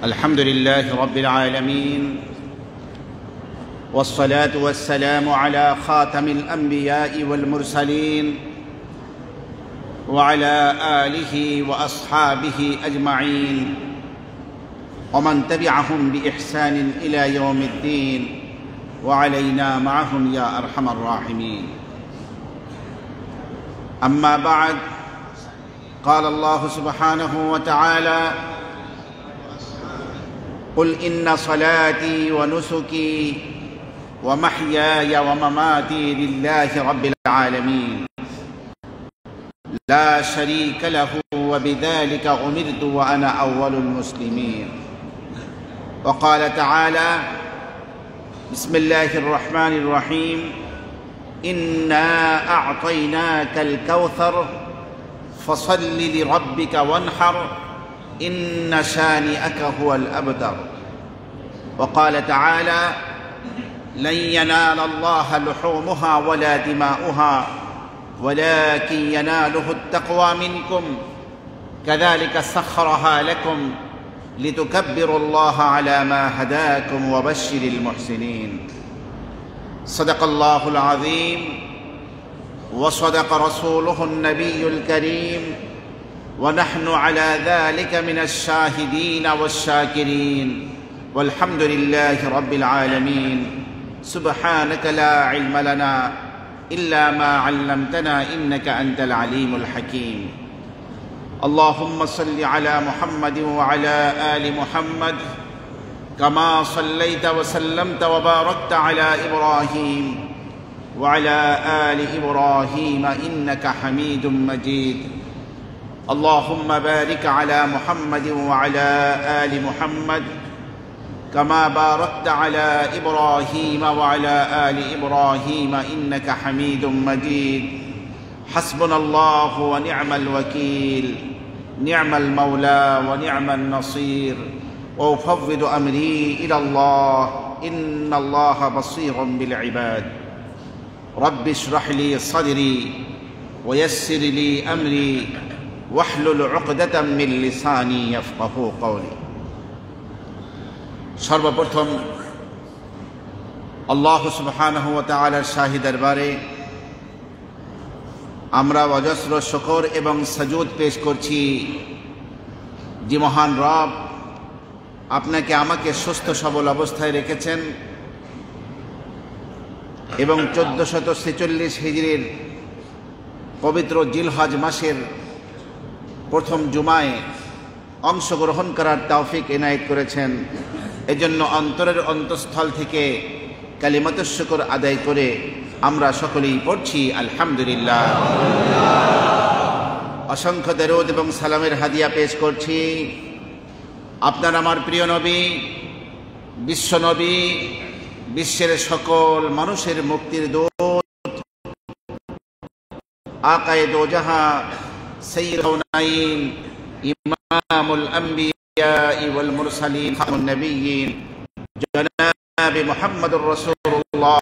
الحمد لله رب العالمين والصلاة والسلام على خاتم الأنبياء والمرسلين وعلى آله وأصحابه أجمعين ومن تبعهم بإحسان إلى يوم الدين وعلينا معهم يا أرحم الراحمين. أما بعد، قال الله سبحانه وتعالى: قل إن صلاتي ونسكي ومحياي ومماتي لله رب العالمين لا شريك له وبذلك أمرت وأنا أول المسلمين. وقال تعالى: بسم الله الرحمن الرحيم إنا أعطيناك الكوثر فصل لربك وانحر إن شانئك هو الأبتر. وقال تعالى: لن ينال الله لحومها ولا دماؤها ولكن يناله التقوى منكم كذلك سخرها لكم لتكبروا الله على ما هداكم وبشر المحسنين. صدق الله العظيم وصدق رسوله النبي الكريم ونحن على ذلك من الشاهدين والشاكرين والحمد لله رب العالمين. سبحانك لا علم لنا إلا ما علمتنا إنك أنت العليم الحكيم. اللهم صل على محمد وعلى آل محمد كما صليت وسلمت وباركت على إبراهيم وعلى آل إبراهيم إنك حميد مجيد. اللهم بارك على محمد وعلى آل محمد كما باركت على إبراهيم وعلى آل إبراهيم إنك حميد مجيد. حسبنا الله ونعم الوكيل، نعم المولى ونعم النصير، وأفوض أمري إلى الله إن الله بصير بالعباد. رب اشرح لي صدري ويسر لي أمري واحلل عقدة من লিসানি ইয়াফকাহু কওলি। সর্বপ্রথম আল্লাহ সুবহানাহু ওয়া তাআলার শাহী দরবারে আমরা অজস্র শুকর এবং সাজুদ পেশ করছি যে মহান রব আপনাকে আমাকে সুস্থ সবল অবস্থায় রেখেছেন এবং 1446 হিজরির পবিত্র জিলহজ মাসের প্রথম জুমায় অংশগ্রহণ করার তৌফিক এনায়েত করেছেন। এজন্য অন্তরের অন্তঃস্থল থেকে কালিমাতুশ শুকর আদায় করে আমরা সকলেই পড়ছি আলহামদুলিল্লাহ। অসংখ্য দরুদ এবং সালামের হাদিয়া পেশ করছি আপনার আমার প্রিয় নবী, বিশ্ব নবী, বিশ্বের সকল মানুষের মুক্তির দূত, আকায়ে দো জাহাঁ, সাইয়্যিদুল কাওনাইন, ইমামুল আম্বিয়া ওয়াল মুরসালিন, খাতামুন নবিয়্যিন, জনাব মুহাম্মদুর রাসূলুল্লাহ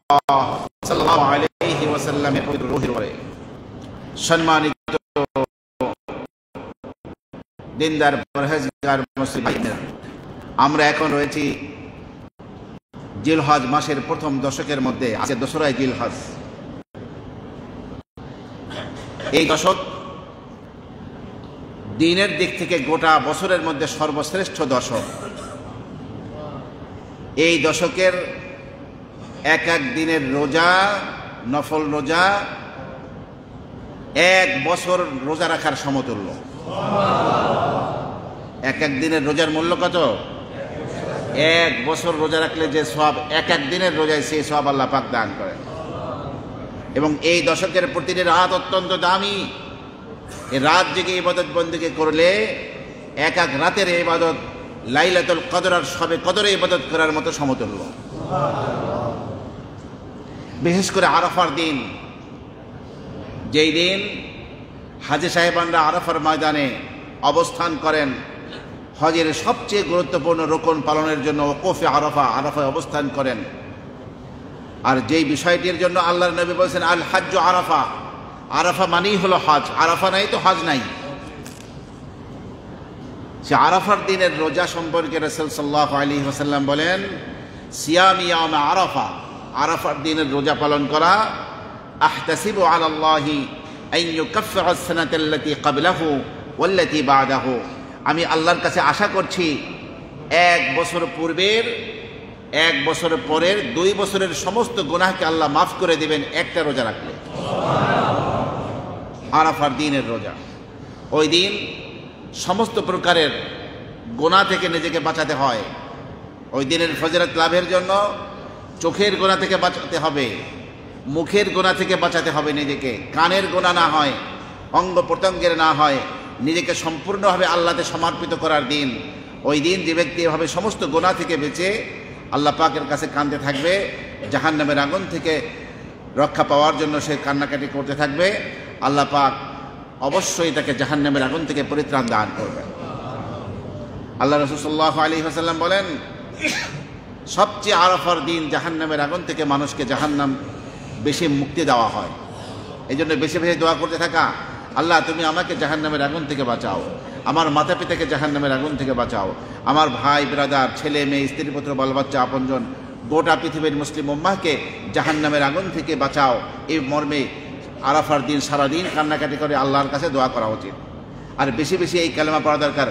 সাল্লাল্লাহু আলাইহি ওয়াসাল্লামের পবিত্র রূহের উপরে। সম্মানিত দিনদার পরহেজগার মুসলিম ভাইরা, আমরা এখন রয়েছি জিলহজ মাসের প্রথম দশকের মধ্যে। আজকে দোসরা জিলহজ। এই দশক দিনের দিক থেকে গোটা বছরের মধ্যে সর্বশ্রেষ্ঠ দশক। এই দশকের এক এক দিনের রোজা, নফল রোজা এক বছর রোজা রাখার সমতুল্য। এক এক দিনের রোজার মূল্য কত? এক বছর রোজা রাখলে যে সওয়াব এক এক দিনের রোজায়, সেই সওয়াব আল্লাহ পাক দান করেন। এবং এই দশকের প্রতিটি রাত অত্যন্ত দামি। এই রাত জেগে ইবাদত বন্দেগী করলে এক এক রাতের ইবাদত লাইলাতুল কদর আর শবে কদরে ইবাদত করার মতো সমতুল্য। বিশেষ করে আরাফার দিন, যেই দিন হাজী সাহেবানরা আরাফার ময়দানে অবস্থান করেন হজের সবচেয়ে গুরুত্বপূর্ণ রোকন পালনের জন্য, ওকুফে আরাফা, আরাফায় অবস্থান করেন। আর যেই বিষয়টির জন্য আল্লাহর নবী বলেছেন আল হাজ্জু আরাফা, আরাফা মানেই হলো হজ, আরাফা নাই তো হজ নাই। সে আরাফার দিনের রোজা সম্পর্কে রাসূল সাল্লাল্লাহু আলাইহি ওয়াসাল্লাম বলেন, সিয়াম ইয়াম আরাফা, আরাফার দিনের রোজা পালন করা, আহতাসিবু আলাল্লাহি আন ইউকাফফিরা আস-সানাতাল্লাতী ক্বাবলাহু ওয়াল্লাতী বা'দাহু, আমি আল্লাহর কাছে আশা করছি 1 বছর পূর্বের 1 বছর পরের 2 বছরের সমস্ত গুনাহকে আল্লাহ মাফ করে দিবেন একটা রোজা রাখলে। আরাফার দিনের রোজা, ওই দিন সমস্ত প্রকারের গুনাহ থেকে নিজেকে বাঁচাতে হয়। ওই দিনের ফজিলত লাভের জন্য চোখের গুনাহ থেকে বাঁচাতে হবে, মুখের গুনাহ থেকে বাঁচাতে হবে নিজেকে, কানের গুনাহ না হয়, অঙ্গ প্রত্যঙ্গের না হয়, নিজেকে সম্পূর্ণভাবে আল্লাহতে সমর্পিত করার দিন। ওই দিন যে ব্যক্তি এভাবে সমস্ত গুনাহ থেকে বেঁচে আল্লাহ পাকের কাছে কাঁদতে থাকবে, জাহান্নামের আগুন থেকে রক্ষা পাওয়ার জন্য সে কান্নাকাটি করতে থাকবে, আল্লাহ পাক অবশ্যই তাকে জাহান্নামের আগুন থেকে পরিত্রাণ দান করবেন। আল্লাহ রাসূল সাল্লাল্লাহু আলাইহি ওয়াসাল্লাম বলেন, সবচেয়ে আরাফার দিন জাহান্নামের আগুন থেকে মানুষকে জাহান্নাম বেশি মুক্তি দেওয়া হয়। এই জন্য বেশি বেশি দোয়া করতে থাকা, আল্লাহ তুমি আমাকে জাহান্নামের আগুন থেকে বাঁচাও, আমার মাতা পিতাকে জাহান্নামের আগুন থেকে বাঁচাও, আমার ভাই ব্রাদার, ছেলে মেয়ে, স্ত্রী পুত্র, বাল বাচ্চা, আপনজন, গোটা পৃথিবীর মুসলিম উম্মাহকে জাহান্নামের আগুন থেকে বাঁচাও। এই মর্মে আরাফার দিন সারাদিন কান্নাকাটি করে আল্লাহর কাছে দোয়া করা উচিত। আর বেশি বেশি এই কালেমা পড়া দরকার,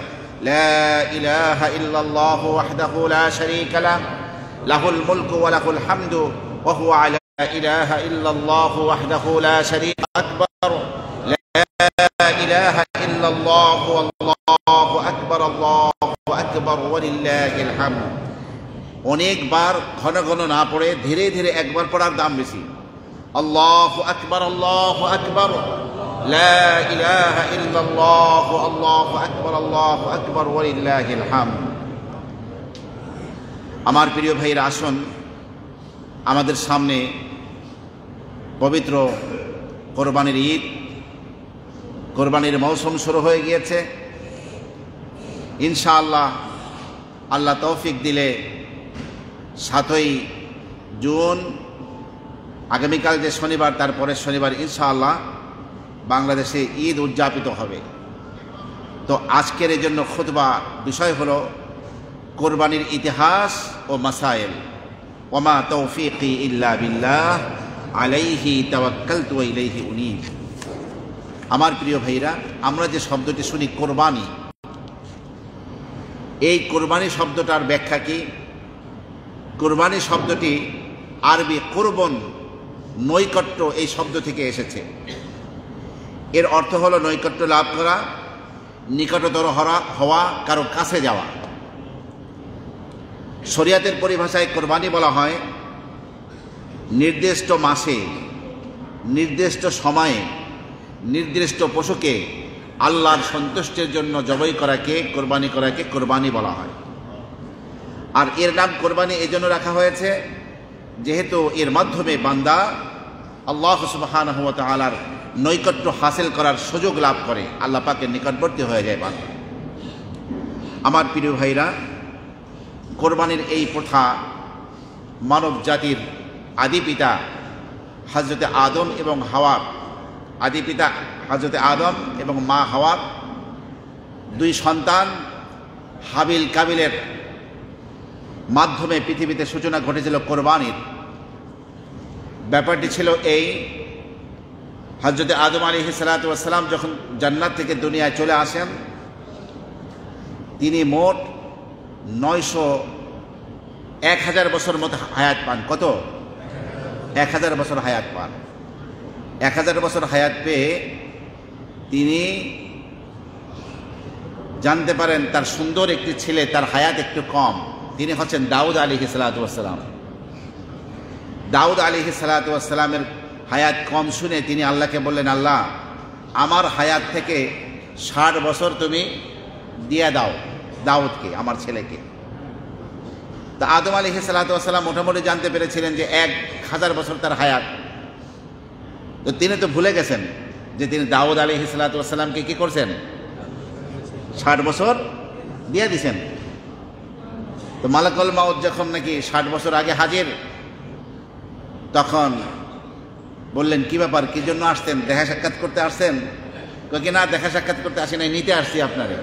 লা ইলাহা ইল্লাল্লাহু ওয়াহদাহু লা শারীকা লাহু লাহুল মুলকু ওয়া লাহুল হামদু ওয়া হুয়া আলা ইলাহা ইল্লাল্লাহু ওয়াহদাহু লা শারীকা আকবার, লা ইলাহা ইল্লাল্লাহু আল্লাহু আকবার, আল্লাহু আকবার ওয়া লিল্লাহিল হামদ। অনেকবার ঘন ঘন না পড়ে ধীরে ধীরে একবার পড়ার দাম বেশি। আল্লাহু আকবার, আল্লাহু আকবার, লা ইলাহা ইল্লাল্লাহু, আল্লাহু আকবার, আল্লাহু আকবার ওয়া লিল্লাহিল হামদ। আমার প্রিয় ভাইরা, আসুন, আমাদের সামনে পবিত্র কোরবানির ঈদ, কোরবানির মৌসুম শুরু হয়ে গিয়েছে। ইনশাআল্লাহ আল্লাহ তৌফিক দিলে 7ই জুন, আগামীকাল যে শনিবার, তারপরের শনিবার ইনশাআল্লাহ বাংলাদেশে ঈদ উদযাপিত হবে। তো আজকের এই জন্য খুতবা বিষয় হলো কোরবানির ইতিহাস ও মাসাইল। ওমা তৌফিকি ইল্লা বিল্লাহ, আলাইহি তাওয়াক্কালতু ওয়া ইলাইহি উনীব। আমার প্রিয় ভাইরা, আমরা যে শব্দটি শুনি কোরবানি, এই কোরবানি শব্দটার ব্যাখ্যা কি? কোরবানি শব্দটি আরবি কুরবন, নৈকট্য, এই শব্দ থেকে এসেছে। এর অর্থ হলো নৈকট্য লাভ করা, নিকটতর হওয়া, কারো কাছে যাওয়া। শরিয়াতের পরিভাষায় কোরবানি বলা হয় নির্দিষ্ট মাসে, নির্দিষ্ট সময়ে, নির্দিষ্ট পশুকে আল্লাহর সন্তুষ্টির জন্য জবাই করাকে, কোরবানি করাকে কোরবানি বলা হয়। আর এর নাম কোরবানি এই জন্য রাখা হয়েছে যেহেতু এর মাধ্যমে বান্দা আল্লাহ সুবহানাহু ওয়া তাআলার নৈকট্য হাসিল করার সুযোগ লাভ করে, আল্লাহ পাকের নিকটবর্তী হয়ে যায় বান্দা। আমার প্রিয় ভাইরা, কোরবানির এই প্রথা মানব জাতির আদি পিতা হযরতে আদম এবং হাওয়ার, আদি পিতা হযরতে আদম এবং মা হাওয়ার 2 সন্তান হাবিল কাবিলের মাধ্যমে পৃথিবীতে সূচনা ঘটেছিল কোরবানির। ব্যাপারটি ছিল এই, হযরতে আদম আলাইহিস সালাতু ওয়াস সালাম যখন জান্নাত থেকে দুনিয়ায় চলে আসেন, তিনি মোট 1000 বছর মতো হায়াত পান। কত? 1000 বছর হায়াত পান। 1000 বছর হায়াত পেয়ে তিনি জানতে পারেন তার সুন্দর একটি ছেলে, তার হায়াত একটু কম, তিনি হচ্ছেন দাউদ আলাইহিস সালাতু ওয়াস সালাম। দাউদ আলাইহিস সালাতু ওয়াস সালামের হায়াত কম শুনে তিনি আল্লাহকে বললেন, আল্লাহ আমার হায়াত থেকে 60 বছর তুমি দিয়ে দাও দাউদকে, আমার ছেলেকে। তা আদম আলাইহিস সালাতু ওয়াস সালাম মোটামুটি জানতে পেরেছিলেন যে 1000 বছর তার হায়াত। তো তিনি তো ভুলে গেছেন যে তিনি দাউদ আলাইহিস সালাতু ওয়াস সালামকে কি করছেন? 60 বছর দিয়ে দিয়েছেন। তো মালাকুল মাউত যখন নাকি 60 বছর আগে হাজির, তখন বললেন, কি ব্যাপার, কি জন্য আসতেন? দেখা সাক্ষাৎ করতে আসছেন? কি না, দেখা সাক্ষাৎ করতে আসি নাই, নিতে আসছি আপনারে।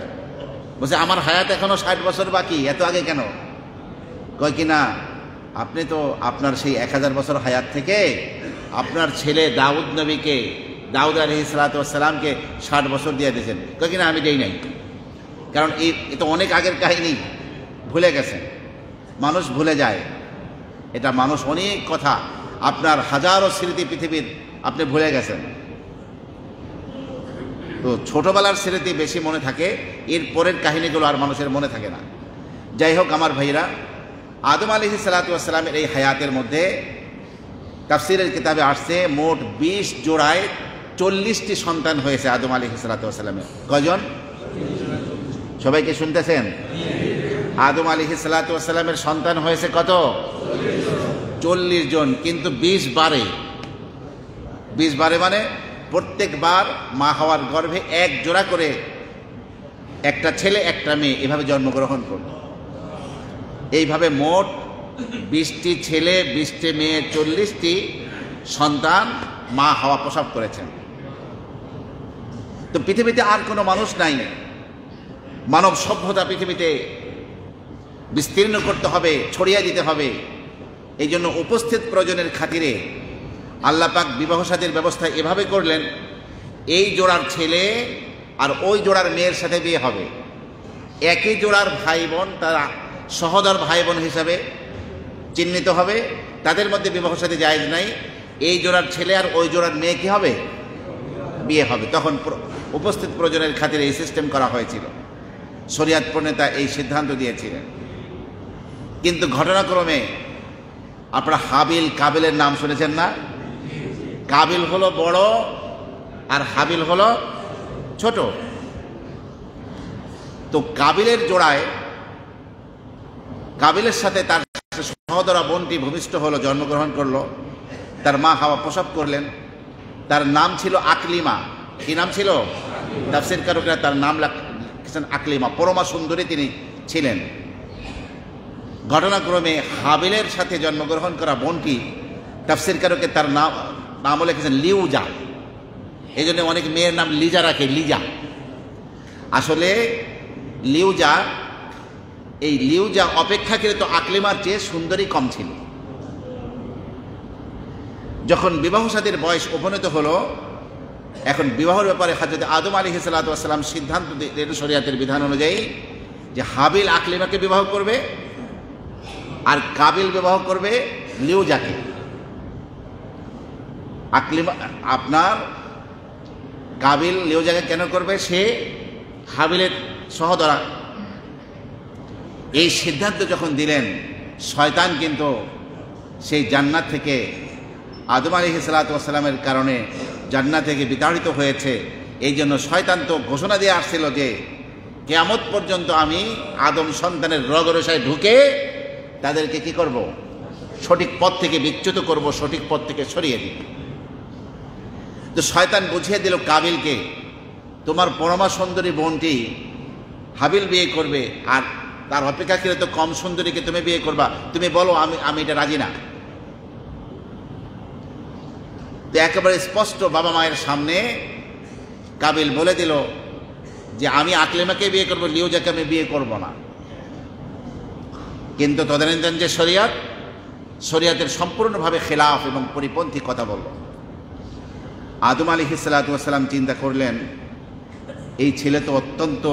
বলছে আমার হায়াত এখনো 60 বছর বাকি, এত আগে কেন? কয় কি না, আপনি তো আপনার সেই 1000 বছর হায়াত থেকে আপনার ছেলে দাউদ নবীকে, দাউদ আলাইহিস সালাতু ওয়াস সালামকে 60 বছর দিয়ে দিয়েছেন। কয় কি না, আমি দেই নাই, কারণ এই তো অনেক আগের কাহিনী, ভুলে গেছেন। মানুষ ভুলে যায়, এটা মানুষ অনেক কথা, আপনার হাজারো স্মৃতি পৃথিবীর আপনি ভুলে গেছেন। তো ছোটবেলার স্মৃতি বেশি মনে থাকে, এর পরের কাহিনীগুলো আর মানুষের মনে থাকে না। যাই হোক আমার ভাইরা, আদম আলাইহিস সালাতু ওয়াস সালামের এই হায়াতের মধ্যে তাফসীরের কিতাবে আসছে মোট 20 জোড়ায় 40টি সন্তান হয়েছে আদম আলাইহিস সালাতু ওয়াস সালামের। কয়জন? সবাইকে শুনতেছেন? আদম আলাইহিস সালাতু ওয়াস সালামের সন্তান হয়েছে কত? 40 জন, কিন্তু 20 বারে। 20 বারে মানে প্রত্যেকবার মা হাওয়ার গর্ভে এক জোড়া করে একটা ছেলে একটা মেয়ে এভাবে জন্মগ্রহণ করল। এইভাবে মোট 20টি ছেলে 20টি মেয়ে 40টি সন্তান মা হাওয়া প্রসব করেছেন। তো পৃথিবীতে আর কোনো মানুষ নাই, মানব সভ্যতা পৃথিবীতে বিস্তীর্ণ করতে হবে, ছড়িয়ে দিতে হবে। এই জন্য উপস্থিত প্রয়োজনের খাতিরে আল্লাহ পাক বিবাহ শাদীর ব্যবস্থা এভাবে করলেন, এই জোড়ার ছেলে আর ওই জোড়ার মেয়ের সাথে বিয়ে হবে। একই জোড়ার ভাই বোন তারা সহোদর ভাই বোন হিসাবে চিহ্নিত হবে, তাদের মধ্যে বিবাহ শাদী জায়েজ নাই। এই জোড়ার ছেলে আর ওই জোড়ার মেয়ে কি হবে? বিয়ে হবে। তখন উপস্থিত প্রয়োজনের খাতিরে এই সিস্টেম করা হয়েছিল, শরীয়ত প্রণেতা এই সিদ্ধান্ত দিয়েছিলেন। কিন্তু ঘটনাক্রমে আপনারা হাবিল কাবিলের নাম শুনেছেন না? কাবিল হলো বড় আর হাবিল হলো ছোট। তো কাবিলের জোড়ায় কাবিলের সাথে তার সহোদরা বোনটি ভূমিষ্ঠ হলো, জন্মগ্রহণ করলো, তার মা হাওয়া প্রসব করলেন। তার নাম ছিল আকলিমা। কি নাম ছিল? তাফসীরকারকরা তার নাম লিখেছেন আকলিমা, পরমা সুন্দরী তিনি ছিলেন। ঘটনাক্রমে হাবিলের সাথে জন্মগ্রহণ করা বোনটি তাফসীরকারকে তার নামও লিখেছেন লিউজা। এই জন্য অনেক মেয়ের নাম লিজা রাখে, লিজা। আসলে লিউজা, এই লিউজা অপেক্ষাকৃত আকলিমার চেয়ে সুন্দরী কম ছিল। যখন বিবাহ শাদীর বয়স উপনীত হলো, এখন বিবাহের ব্যাপারে হযরত আদম আলাইহিস সালাতু ওয়াস সালাম সিদ্ধান্ত দিলেন শরীয়তের বিধান অনুযায়ী যে হাবিল আকলিমাকে বিবাহ করবে আর কাবিল বিবাহ করবে লিউজাকে। আকলিমা আপনার কাবিল লিউজাকে কেন করবে? সে হাবিলের সহোদরা। এই সিদ্ধান্ত যখন দিলেন, শয়তান কিন্তু সেই জান্নাত থেকে আদম আলাইহিস সালাতু ওয়াস সালামের কারণে জান্নাত থেকে বিতাড়িত হয়েছে। এই জন্য শয়তান তো ঘোষণা দিয়ে আসছিল যে কিয়ামত পর্যন্ত আমি আদম সন্তানের রগরসায় ঢুকে তাদেরকে কি করব? সঠিক পথ থেকে বিচ্যুত করব, সঠিক পথ থেকে সরিয়ে দিব। তো শয়তান বুঝিয়ে দিল কাবিলকে, তোমার পরমা সুন্দরী বোনটি হাবিল বিয়ে করবে আর তার অপেক্ষাকৃত কম সুন্দরীকে তুমি বিয়ে করবা, তুমি বলো আমি এটা রাজি না। তো একেবারে স্পষ্ট বাবা মায়ের সামনে কাবিল বলে দিল যে আমি আকলিমাকে বিয়ে করব, লিউজাকে আমি বিয়ে করব না। কিন্তু তদানীন্তন যে শরীয়তের সম্পূর্ণভাবে খেলাফ এবং পরিপন্থী কথা বলল। আদম আলাইহিস সালাতু ওয়াস সালাম চিন্তা করলেন, এই ছেলে তো অত্যন্ত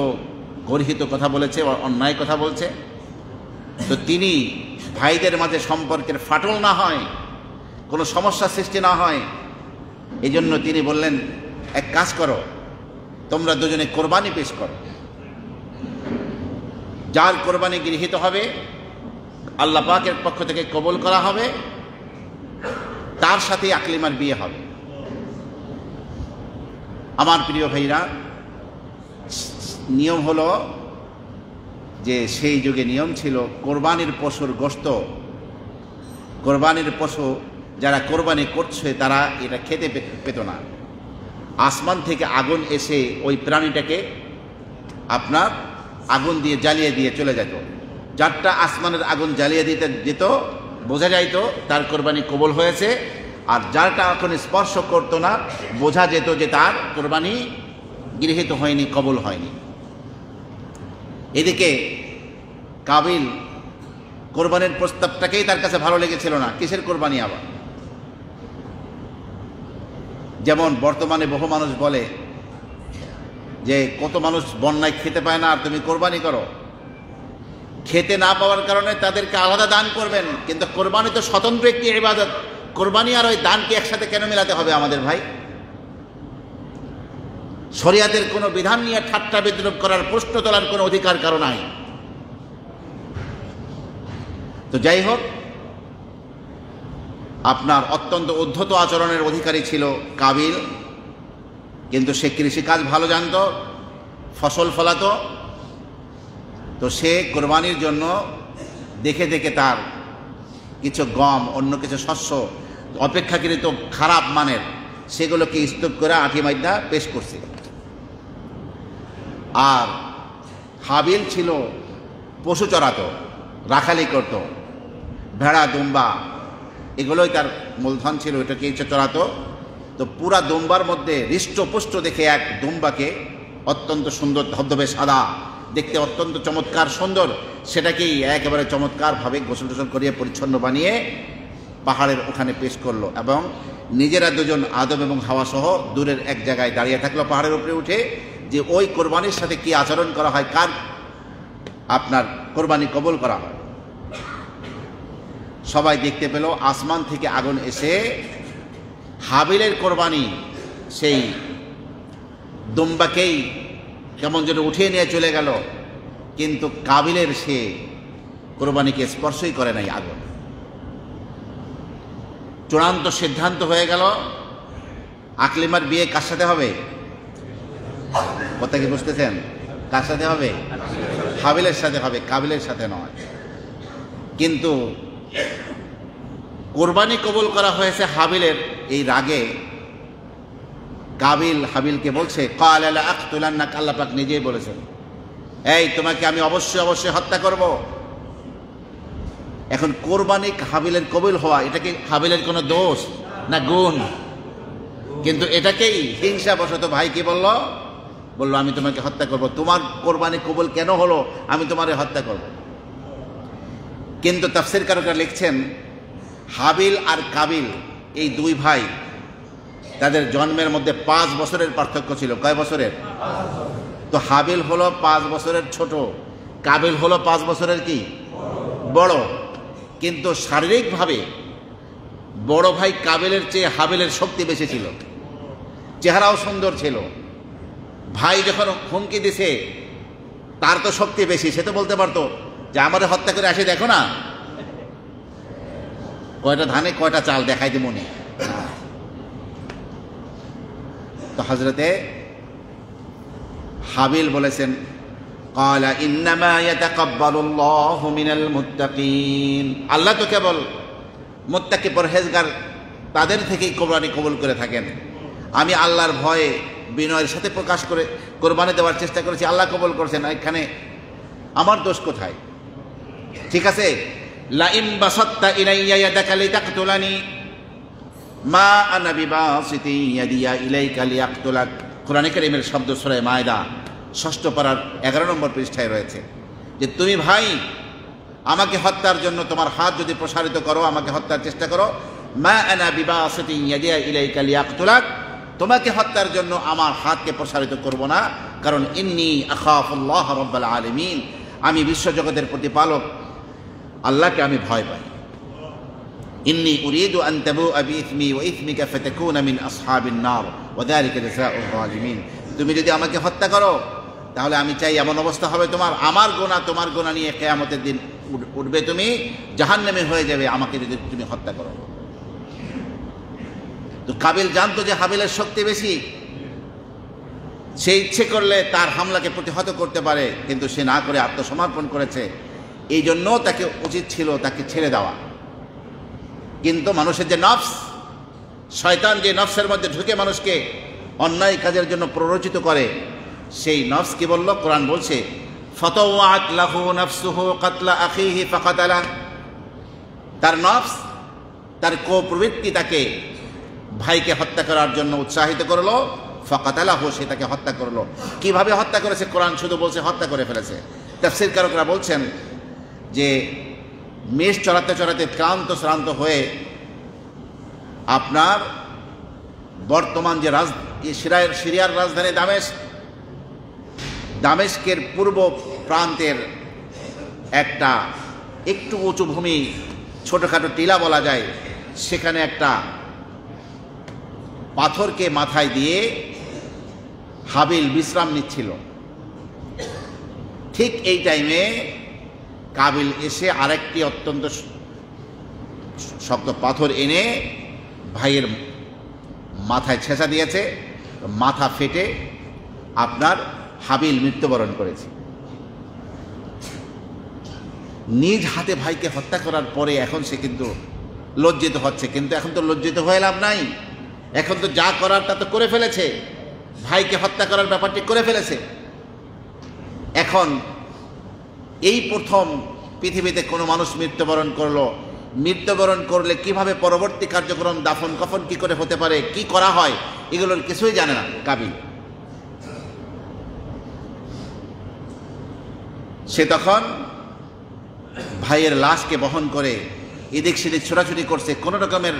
গর্হিত কথা বলেছে, অন্যায় কথা বলছে। তো তিনি ভাইদের মাঝে সম্পর্কের ফাটল না হয়, কোনো সমস্যা সৃষ্টি না হয়, এই জন্য তিনি বললেন, এক কাজ করো, তোমরা দুজনে কোরবানি পেশ করো। যার কোরবানি গৃহীত হবে, আল্লাহ পাকের পক্ষ থেকে কবুল করা হবে, তার সাথে আকলিমার বিয়ে হবে। আমার প্রিয় ভাইরা, নিয়ম হলো যে সেই যুগে নিয়ম ছিল কোরবানির পশুর গোশত, কোরবানির পশু যারা কোরবানি করছে তারা এটা খেতে পেত না। আসমান থেকে আগুন এসে ওই প্রাণীটাকে আপনার আগুন দিয়ে জ্বালিয়ে দিয়ে চলে যেত। যারটা আসমানের আগুন জ্বালিয়ে দিতে যেত, বোঝা যাইত তার কোরবানি কবুল হয়েছে, আর যারটা এখন স্পর্শ করতো না, বোঝা যেত যে তার কোরবানি গৃহীত হয়নি, কবুল হয়নি। এদিকে কাবিল কোরবানির প্রস্তাবটাকেই তার কাছে ভালো লেগেছিল না। কিসের কোরবানি আবার? যেমন বর্তমানে বহু মানুষ বলে যে কত মানুষ বন্যায় খেতে পায় না, আর তুমি কোরবানি করো। খেতে না পাওয়ার কারণে তাদেরকে আলাদা দান করবেন, কিন্তু কোরবানি তো স্বতন্ত্র একটি ইবাদত। কোরবানি আর ওই দানকে একসাথে কেন মেলাতে হবে আমাদের ভাই? শরিয়াতের কোনো বিধান নিয়ে ঠাট্টা বিদ্রুপ করার, প্রশ্ন তোলার কোনো অধিকার কারো নাই। তো যাই হোক, আপনার অত্যন্ত উদ্ধত আচরণের অধিকারী ছিল কাবিল, কিন্তু সে কৃষিকাজ ভালো জানত, ফসল ফলাতো। তো সে কোরবানির জন্য দেখে দেখে তার কিছু গম, অন্য কিছু শস্য অপেক্ষাকৃত খারাপ মানের, সেগুলোকে স্তূপ করে আঠি মাইদা পেশ করছে। আর হাবিল ছিল পশু চড়াতো, রাখালি করত, ভেড়া দুম্বা এগুলোই তার মূলধন ছিল, এটাকে চড়াতো। তো পুরা দুম্বার মধ্যে হৃষ্টপুষ্ট দেখে এক দুম্বাকে, অত্যন্ত সুন্দর, ধবধবে সাদা, দেখতে অত্যন্ত চমৎকার সুন্দর, সেটাকেই একেবারে চমৎকারভাবে গোসল টোসল করিয়ে পরিচ্ছন্ন বানিয়ে পাহাড়ের ওখানে পেশ করলো, এবং নিজেরা দুজন আদম এবং হাওয়া সহ দূরের এক জায়গায় দাঁড়িয়ে থাকলো পাহাড়ের উপরে উঠে, যে ওই কোরবানির সাথে কি আচরণ করা হয়, কার আপনার কোরবানি কবুল করা হয়। সবাই দেখতে পেল আসমান থেকে আগুন এসে হাবিলের কোরবানি সেই দুম্বাকেই কেমন যেন উঠিয়ে নিয়ে চলে গেল, কিন্তু কাবিলের সে কোরবানিকে স্পর্শই করে নাই আগুন। চূড়ান্ত সিদ্ধান্ত হয়ে গেল, আকলিমার বিয়ে কার সাথে হবে? কথা কি বুঝতেছেন? কার সাথে হবে? হাবিলের সাথে হবে, কাবিলের সাথে নয়। কিন্তু কোরবানি কবুল করা হয়েছে হাবিলের এই রাগে। কাবিল হাবিলকে বলছে, ক্বালা লা আকতুলান্নাক, আল্লাহ পাক নিজেই বলেছেন, এই তোমাকে আমি অবশ্যই অবশ্যই হত্যা করব। এখন কোরবানি হাবিলের কবুল হওয়া, এটা কি হাবিলের কোনো দোষ না গুণ? কিন্তু এটাকেই হিংসাবশত ভাই কি বলল আমি তোমাকে হত্যা করব। তোমার কোরবানি কবুল কেন হলো? আমি তোমারে হত্যা করব। কিন্তু তাফসীর কারকেরা লিখছেন, হাবিল আর কাবিল এই দুই ভাই, তাদের জন্মের মধ্যে 5 বছরের পার্থক্য ছিল। কয় বছরের? তো হাবিল হলো 5 বছরের ছোট, কাবিল হলো 5 বছরের কি বড়। কিন্তু শারীরিকভাবে বড় ভাই কাবিলের চেয়ে হাবিলের শক্তি বেশি ছিল, চেহারাও সুন্দর ছিল। ভাই যখন হুমকি দিছে, তার তো শক্তি বেশি, সে তো বলতে পারতো যে আমাদের হত্যা করে আসে, দেখো না কয়টা ধানে কয়টা চাল দেখাই দিব মনে। তো হযরতে হাবিল বলেছেন, ক্বালা ইন্নামা ইয়াতাকাব্বালুল্লাহু মিনাল মুত্তাকিন, আল্লাহ তো কেবল মুত্তাকি পরহেজগার তাদের থেকেই কোরবানি কবুল করে থাকেন। আমি আল্লাহর ভয়ে বিনয়ের সাথে প্রকাশ করে কোরবানি দেওয়ার চেষ্টা করেছি, আল্লাহ কবুল করছেন, এখানে আমার দোষ কোথায়? ঠিক আছে, লা ইন বাসাত্তা ইলাইয়া ইয়াদাকা লিতাকতুলানি মা আনা বিবাসিতি ইয়াদিয়া ইলাইকা লিয়াকতুলাক। কোরআনে কারীমের শব্দ সূরা মায়দা 6ষ্ঠ পারার 11 নম্বর পৃষ্ঠায় রয়েছে যে তুমি ভাই আমাকে হত্যার জন্য তোমার হাত যদি প্রসারিত করো, আমাকে হত্যার চেষ্টা করো, মা আনা বিবাসিতি ইয়াদিয়া ইলাইকা লিয়াকতুলাক, তোমাকে হত্যার জন্য আমার হাতকে প্রসারিত করব না, কারণ ইন্নী আখাফুল্লাহ রাব্বাল আলামিন, আমি বিশ্বজগতের প্রতিপালক আল্লাহকে আমি ভয় পাই। ইন্নী উরিদু আন তাবুআ বিইসমি ওয়া ইসমিকা ফাতাকুনা মিন আসহাবিন নার ওয়া যালিকা জাযাউল যালিমিন। তুমি যদি আমাকে হত্যা করো, তাহলে আমি চাই এমন অবস্থা হবে তোমার, আমার গুনাহ তোমার গুনাহ নিয়ে কিয়ামতের দিন উঠবে, তুমি জাহান্নামে হয়ে যাবে আমাকে যদি তুমি হত্যা করো। তো কাবিল জানতো যে হাবিলের শক্তি বেশি, সে ইচ্ছে করলে তার হামলাকে প্রতিহত করতে পারে, কিন্তু সে না করে আত্মসমর্পণ করেছে। এই জন্য তাকে উচিত ছিল তাকে ছেড়ে দেওয়া। কিন্তু মানুষের যে নফস, শয়তান যে নফসের মধ্যে ঢুকে মানুষকে অন্যায় কাজের জন্য প্ররোচিত করে, সেই নফস কি বলল? কোরআন বলছে, ফাতাওয়াত লাহু নাফসুহু কাতলা আখিহি ফাকাতালা। তার নফস, তার প্রবৃত্তি তাকে ভাইকে হত্যা করার জন্য উৎসাহিত করলো, ফাকাতালাহু, সে তাকে হত্যা করলো। কিভাবে হত্যা করেছে? কোরআন শুধু বলছে হত্যা করে ফেলেছে। তাফসীরকারকরা বলছেন যে মেষ চড়াতে চড়াতে ক্লান্ত শ্রান্ত হয়ে আপনার বর্তমান যে সিরিয়ার রাজধানী দামেস্কের পূর্ব প্রান্তের একটা একটু উঁচু ভূমি, ছোটখাটো টিলা বলা যায়, সেখানে একটা পাথরকে মাথায় দিয়ে হাবিল বিশ্রাম নিচ্ছিল। ঠিক এই টাইমে কাবিল এসে আরেকটি অত্যন্ত শক্ত পাথর এনে ভাইয়ের মাথায় ছেঁচা দিয়েছে। মাথা ফেটে আপনার হাবিল মৃত্যুবরণ করেছে। নিজ হাতে ভাইকে হত্যা করার পরে এখন সে কিন্তু লজ্জিত হচ্ছে, কিন্তু এখন তো লজ্জিত হয়ে লাভ নাই। এখন তো যা করার তা তো করে ফেলেছে, ভাইকে হত্যা করার ব্যাপারটি করে ফেলেছে। এখন এই প্রথম পৃথিবীতে কোনো মানুষ মৃত্যুবরণ করলো, মৃত্যুবরণ করলে কিভাবে পরবর্তী কার্যক্রম, দাফন কাফন কি করে হতে পারে, কি করা হয়, এগুলোর কিছুই জানে না কাবিল। সে তখন ভাইয়ের লাশকে বহন করে এদিক সেদিক ছোটাছুটি করছে, কোনো রকমের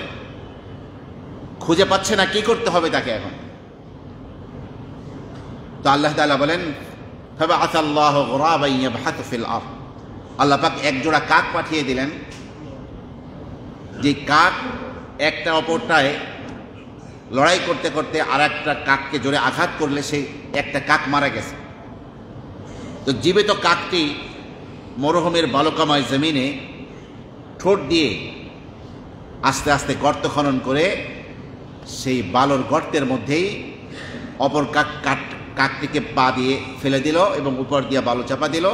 খুঁজে পাচ্ছে না কি করতে হবে তাকে এখন। তো আল্লাহ তাআলা বলেন, ফাবাআথ আল্লাহু গুরাবান ইয়াবহাতু ফিল আরদ, আল্লাহ পাক এক জোড়া কাক পাঠিয়ে দিলেন, যে কাক একটা অপরটায় লড়াই করতে করতে আর একটা কাককে জোরে আঘাত করলে সেই একটা কাক মারা গেছে। তো জীবিত কাকটি মরুভূমির বালুকাময় জমিনে ঠোঁট দিয়ে আস্তে আস্তে গর্ত খনন করে সেই বালুর গর্তের মধ্যেই অপর কাকটিকে পা দিয়ে ফেলে দিল এবং উপর দিয়ে বালু চাপা দিল।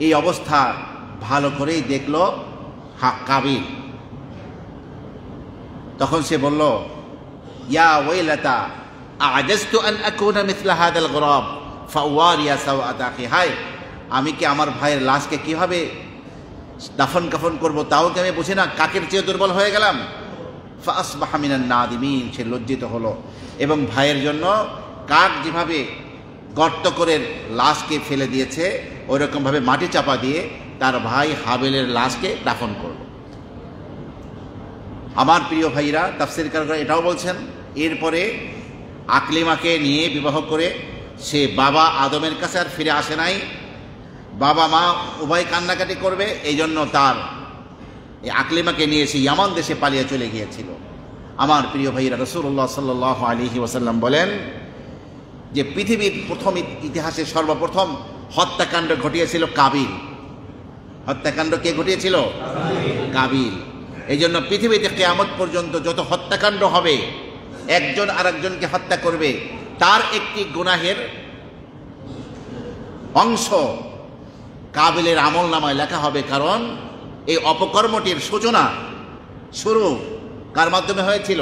এই অবস্থা ভালো করেই দেখল কাবিল। তখন সে বলল, ইয়া ওয়াইলাতা আ'জাজতু আন আকুনা মিথলা হাদাল গুরাব ফাওয়ারিয়া সাওআতা আখি, হায় আমি কি আমার ভাইয়ের লাশকে কিভাবে দাফন কাফন করব তাও কি আমি বুঝি না, কাকের চেয়ে দুর্বল হয়ে গেলাম। ফাসবাহা মিনান নাদিমিন, সে লজ্জিত হলো এবং ভাইয়ের জন্য কাক যেভাবে গর্ত করে লাশকে ফেলে দিয়েছে ওইরকমভাবে মাটি চাপা দিয়ে তার ভাই হাবিলের লাশকে দাফন করল। আমার প্রিয় ভাইরা, তাফসীরকাররা এটাও বলছেন, এরপরে আকলিমাকে নিয়ে বিবাহ করে সে বাবা আদমের কাছে আর ফিরে আসে নাই। বাবা মা উভয় কান্নাকাটি করবে, এই জন্য তার এই আকলিমাকে নিয়ে সে ইয়ামান দেশে পালিয়ে চলে গিয়েছিল। আমার প্রিয় ভাইরা, রাসূলুল্লাহ সাল্লাল্লাহু আলাইহি ওয়াসাল্লাম বলেন যে পৃথিবীর প্রথম ইতিহাসে সর্বপ্রথম হত্যাকাণ্ড ঘটিয়েছিল কাবিল। হত্যাকাণ্ড কে ঘটিয়েছিল? কাবিল। এই জন্য পৃথিবীতে কিয়ামত পর্যন্ত যত হত্যাকাণ্ড হবে, একজন আরেকজনকে হত্যা করবে, তার একটি গুনাহের অংশ কাবিলের আমল নামায় লেখা হবে। কারণ এই অপকর্মটির সূচনা শুরু কার মাধ্যমে হয়েছিল?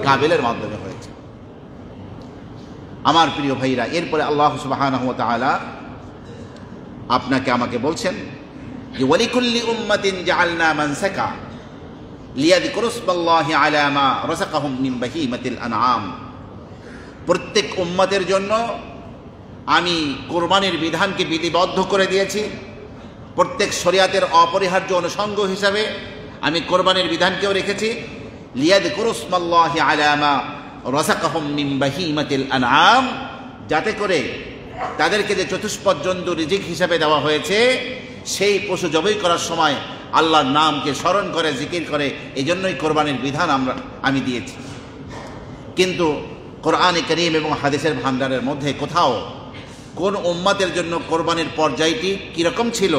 কাবিলের মাধ্যমে হয়েছে। আমার প্রিয় ভাইরা, এরপরে আল্লাহ সুবহানাহু ওয়া তাআলা আপনাকে আমাকে বলছেন যে ওয়ালিকুল্লি উম্মাতিন জাআলনা মানসাকা লিয়াযকুরু ইসমাল্লাহি আলা মা রাযাকাহুম মিন বাহিমাতিল আনআম, প্রত্যেক উম্মতের জন্য আমি কোরবানির বিধানকে বিধিবদ্ধ করে দিয়েছি। প্রত্যেক শরিয়াতের অপরিহার্য অনুষঙ্গ হিসাবে আমি কোরবানির বিধানকেও রেখেছি। লিয়াযকুরু ইসমাল্লাহি আলা মা রাযাকাহুম মিন বাহিমাতিল আনআম, যাতে করে তাদেরকে যে চতুষ্পদ জন্তু রিজিক হিসাবে দেওয়া হয়েছে সেই পশু জবাই করার সময় আল্লাহর নামকে স্মরণ করে জিকির করে, এই জন্যই কোরবানির বিধান আমি দিয়েছি। কিন্তু কোরআনে কারীম এবং হাদিসের ভান্ডারের মধ্যে কোথাও কোন উম্মতের জন্য কোরবানির পর্যায়টি কীরকম ছিল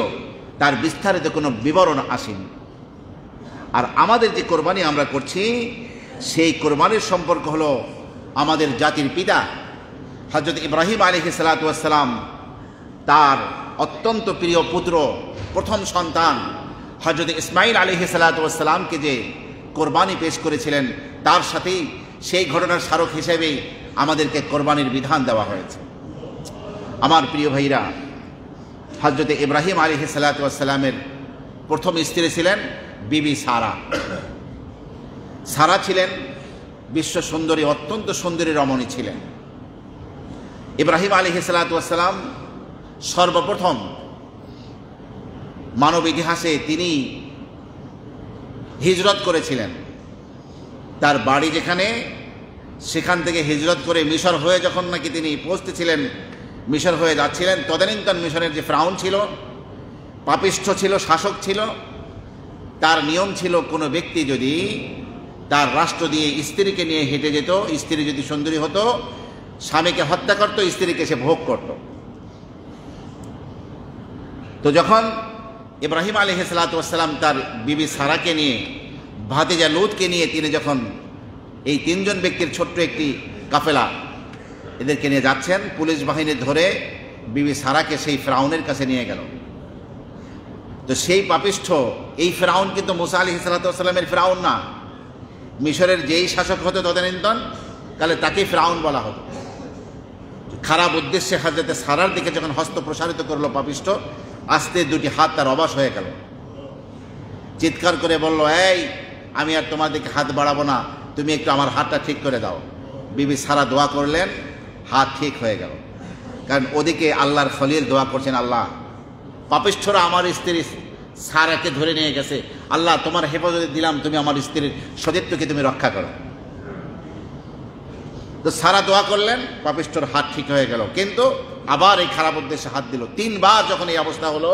তার বিস্তারিত কোনো বিবরণ আসেনি। আর আমাদের যে কোরবানি আমরা করছি সেই কোরবানির সম্পর্ক হলো আমাদের জাতির পিতা হযরত ইব্রাহিম আলাইহিস সালাতু ওয়াস সালাম, তার অত্যন্ত প্রিয় পুত্র প্রথম সন্তান হযরত ইসমাঈল আলাইহিস সালাতু ওয়াস সালামকে যে কোরবানি পেশ করেছিলেন, তার সাথেই সেই ঘটনার স্মারক হিসেবেই আমাদেরকে কোরবানির বিধান দেওয়া হয়েছে। আমার প্রিয় ভাইরা, হযরত ইব্রাহিম আলাইহিস সালাতু ওয়াস সালামের প্রথম স্ত্রী ছিলেন বিবি সারা। সারা ছিলেন বিশ্ব সুন্দরী, অত্যন্ত সুন্দরী রমণী ছিলেন। ইব্রাহিম আলাইহিস সালাতু ওয়াস সালাম সর্বপ্রথম মানব ইতিহাসে তিনি হিজরত করেছিলেন। তার বাড়ি যেখানে, সেখান থেকে হিজরত করে মিশর হয়ে যখন নাকি তিনি পৌঁছতেছিলেন, মিশর হয়ে যাচ্ছিলেন, তদানীন্তন মিশরের যে ফেরাউন ছিল, পাপিষ্ঠ ছিল, শাসক ছিল, তার নিয়ম ছিল কোনো ব্যক্তি যদি তার রাষ্ট্র দিয়ে স্ত্রীকে নিয়ে হেঁটে যেত, স্ত্রী যদি সুন্দরী হতো, স্বামীকে হত্যা করত, স্ত্রীকে সে ভোগ করত। তো যখন ইব্রাহিম আলাইহিসসালাম তার বিবি সারাকে নিয়ে, ভাতিজা লূতকে নিয়ে তিনি যখন এই তিনজন ব্যক্তির ছোট্ট একটি কাফেলা এদেরকে নিয়ে যাচ্ছেন, পুলিশ বাহিনী ধরে বিবি সারাকে সেই ফেরাউনের কাছে নিয়ে গেল। তো সেই পাপিষ্ঠ এই ফেরাউন কিন্তু মুসা আলাইহিসসালামের ফেরাউন না, মিশরের যেই শাসক হতো তদানীন্তন কালে তাকেই ফেরাউন বলা হতো। খারাপ উদ্দেশ্যে হযরত সারার দিকে যখন হস্ত প্রসারিত করলো পাপিষ্ঠ, আস্তে দুটি হাত তার অবশ হয়ে গেল। চিৎকার করে বলল, এই আমি আর তোমার দিকে হাত বাড়াবো না, তুমি একটু আমার হাতটা ঠিক করে দাও। বিবি সারা দোয়া করলেন, হাত ঠিক হয়ে গেল। কারণ ওদিকে আল্লাহর খলিল দোয়া করছেন, আল্লাহ পাপিষ্ঠরা আমার স্ত্রী সারাকে ধরে নিয়ে গেছে, আল্লাহ তোমার হেফাজতে দিলাম, তুমি আমার স্ত্রীর সতীত্বকে তুমি রক্ষা করো। তো সারা দোয়া করলেন, পাপিষ্ঠর হাত ঠিক হয়ে গেল। কিন্তু আবার এই খারাপ উদ্দেশ্যে হাত দিল। 3 বার যখন এই অবস্থা হলো,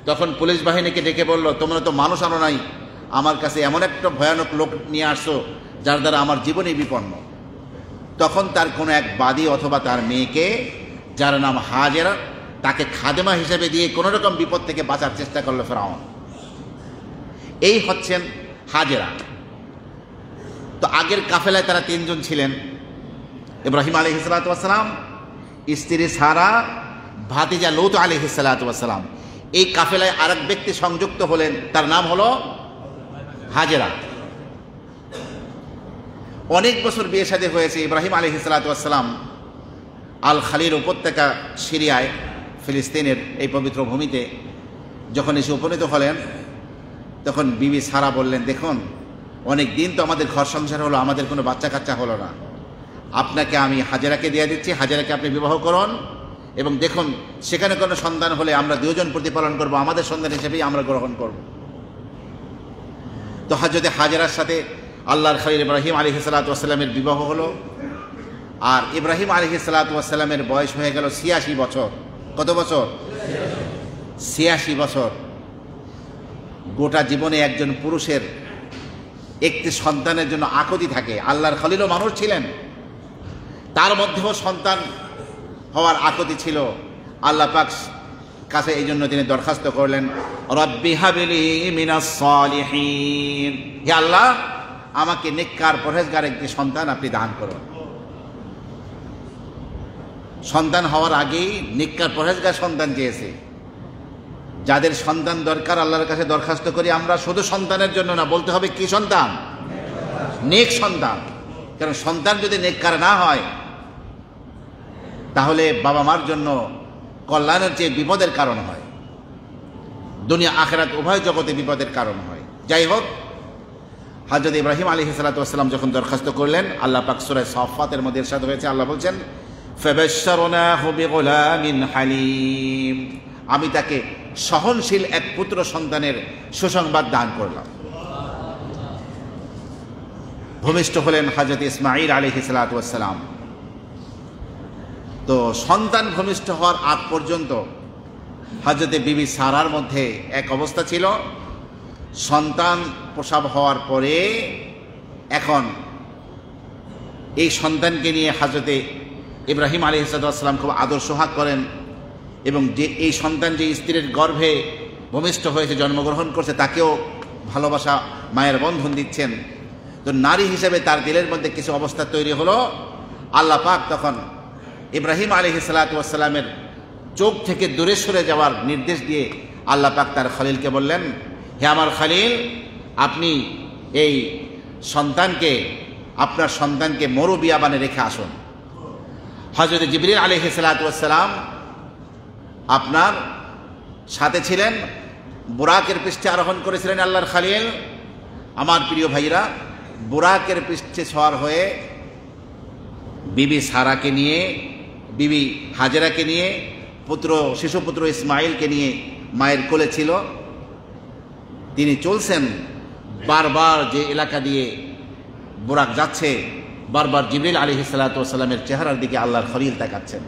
তখন পুলিশ বাহিনীকে ডেকে বলল, তোমরা তো মানুষ আনো নাই, আমার কাছে এমন একটা ভয়ানক লোক নিয়ে আসছো যার দ্বারা আমার জীবনই বিপন্ন। তখন তার কোনো এক বাদী অথবা তার মেয়েকে, যার নাম হাজেরা, তাকে খাদেমা হিসেবে দিয়ে কোনো রকম বিপদ থেকে বাঁচার চেষ্টা করলো ফেরাউন। এই হচ্ছেন হাজেরা। তো আগের কাফেলায় তারা 3 জন ছিলেন, ইব্রাহিম আলাইহিসসালাম, স্ত্রী সারা, ভাতিজা লূত আলাইহিসসালাম। এই কাফেলায় আরেক ব্যক্তি সংযুক্ত হলেন, তার নাম হলো হাজেরা। অনেক বছর বিয়ে শাদী হয়েছে। ইব্রাহিম আলাইহিসসালাম আল খালিল উপত্যকা, সিরিয়ায়, ফিলিস্তিনের এই পবিত্র ভূমিতে যখন এসে উপনীত হলেন, তখন বিবি সারা বললেন, দেখুন অনেক দিন তো আমাদের ঘর সংসার হলো, আমাদের কোনো বাচ্চা কাচ্চা হলো না, আপনাকে আমি হাজেরাকে দিয়ে দিচ্ছি, হাজেরাকে আপনি বিবাহ করুন, এবং দেখুন সেখানে কোনো সন্তান হলে আমরা 2 জন প্রতিপালন করব, আমাদের সন্তান হিসেবেই আমরা গ্রহণ করব। তো হযরত হাজেরার সাথে আল্লাহর খলিল ইব্রাহিম আলাইহিসসালামের বিবাহ হলো। আর ইব্রাহিম আলাইহিসসালামের বয়স হয়ে গেল 86 বছর। কত বছর? 86 বছর। গোটা জীবনে একজন পুরুষের একটি সন্তানের জন্য আকুতি থাকে। আল্লাহর খলিলও মানুষ ছিলেন, তার মধ্যেও সন্তান হওয়ার আকুতি ছিল। আল্লাহ পাক কাছে এই জন্য তিনি দরখাস্ত করলেন, রব্বি হাবলি মিনাস সালিহিন, হে আল্লাহ আমাকে নেককার পরহেজগার একটি সন্তান আপনি দান করুন। সন্তান হওয়ার আগেই নেককার পরহেজগার সন্তান চেয়েছে। যাদের সন্তান দরকার আল্লাহর কাছে দরখাস্ত করি আমরা, শুধু সন্তানের জন্য না, বলতে হবে কি সন্তান? নেক সন্তান। কারণ সন্তান যদি নেককার না হয় তাহলে বাবা মার জন্য কল্যাণের চেয়ে বিপদের কারণ হয়, দুনিয়া আখিরাত উভয় জগতে বিপদের কারণ হয়। যাই হোক, হযরত ইব্রাহিম আলাইহিসসালাম যখন দরখাস্ত করলেন, আল্লাহ পাক সূরা সাফফাতের মধ্যে ইরশাদ হয়েছে, আল্লাহ বলছেন, ফাবাশশারনাহু বিগুলামিন হালিম, আমি তাকে সহনশীল এক পুত্র সন্তানের সুসংবাদ দান করলাম। ভূমিষ্ঠ হলেন হযরত ইসমাঈল আলাইহিসসালাম। তো সন্তান ভূমিষ্ঠ হওয়ার আগ পর্যন্ত হযরত বিবি সারার মধ্যে এক অবস্থা ছিল। সন্তান প্রসব হওয়ার পরে এখন এই সন্তানকে নিয়ে হযরত ইব্রাহিম আলাইহিসসালাম খুব আদর সোহাগ করেন, এবং যে এই সন্তান যে স্ত্রীর গর্ভে ভূমিষ্ঠ হয়েছে, জন্মগ্রহণ করছে, তাকেও ভালোবাসা মায়ের বন্ধন দিচ্ছেন। তো নারী হিসেবে তার দিলের মধ্যে কিছু অবস্থা তৈরি হলো। আল্লাহ পাক তখন ইব্রাহিম আলাইহিসসালামের চোখ থেকে দূরে সরে যাওয়ার নির্দেশ দিয়ে আল্লাহ পাক তার খলিলকে বললেন, হে আমার খলিল, আপনি এই সন্তানকে, আপনার সন্তানকে মরু বিয়াবানে রেখে আসুন। হযরত জিবরিল আলাইহিসসালাম আপনার সাথে ছিলেন, বুরাকের পৃষ্ঠে আরোহণ করেছিলেন আল্লাহর খলিল। আমার প্রিয় ভাইরা, বুরাকের পৃষ্ঠে সওয়ার হয়ে বিবি সারাকে নিয়ে, বিবি হাজেরাকে নিয়ে শিশুপুত্র ইসমাইলকে নিয়ে মায়ের কোলে ছিল, তিনি চলছেন, বারবার যে এলাকা দিয়ে বুরাক যাচ্ছে, বারবার জিবরিল আলাইহিস সালাতু ওয়াস সালামের চেহারার দিকে আল্লাহর খলিল তাকাচ্ছেন।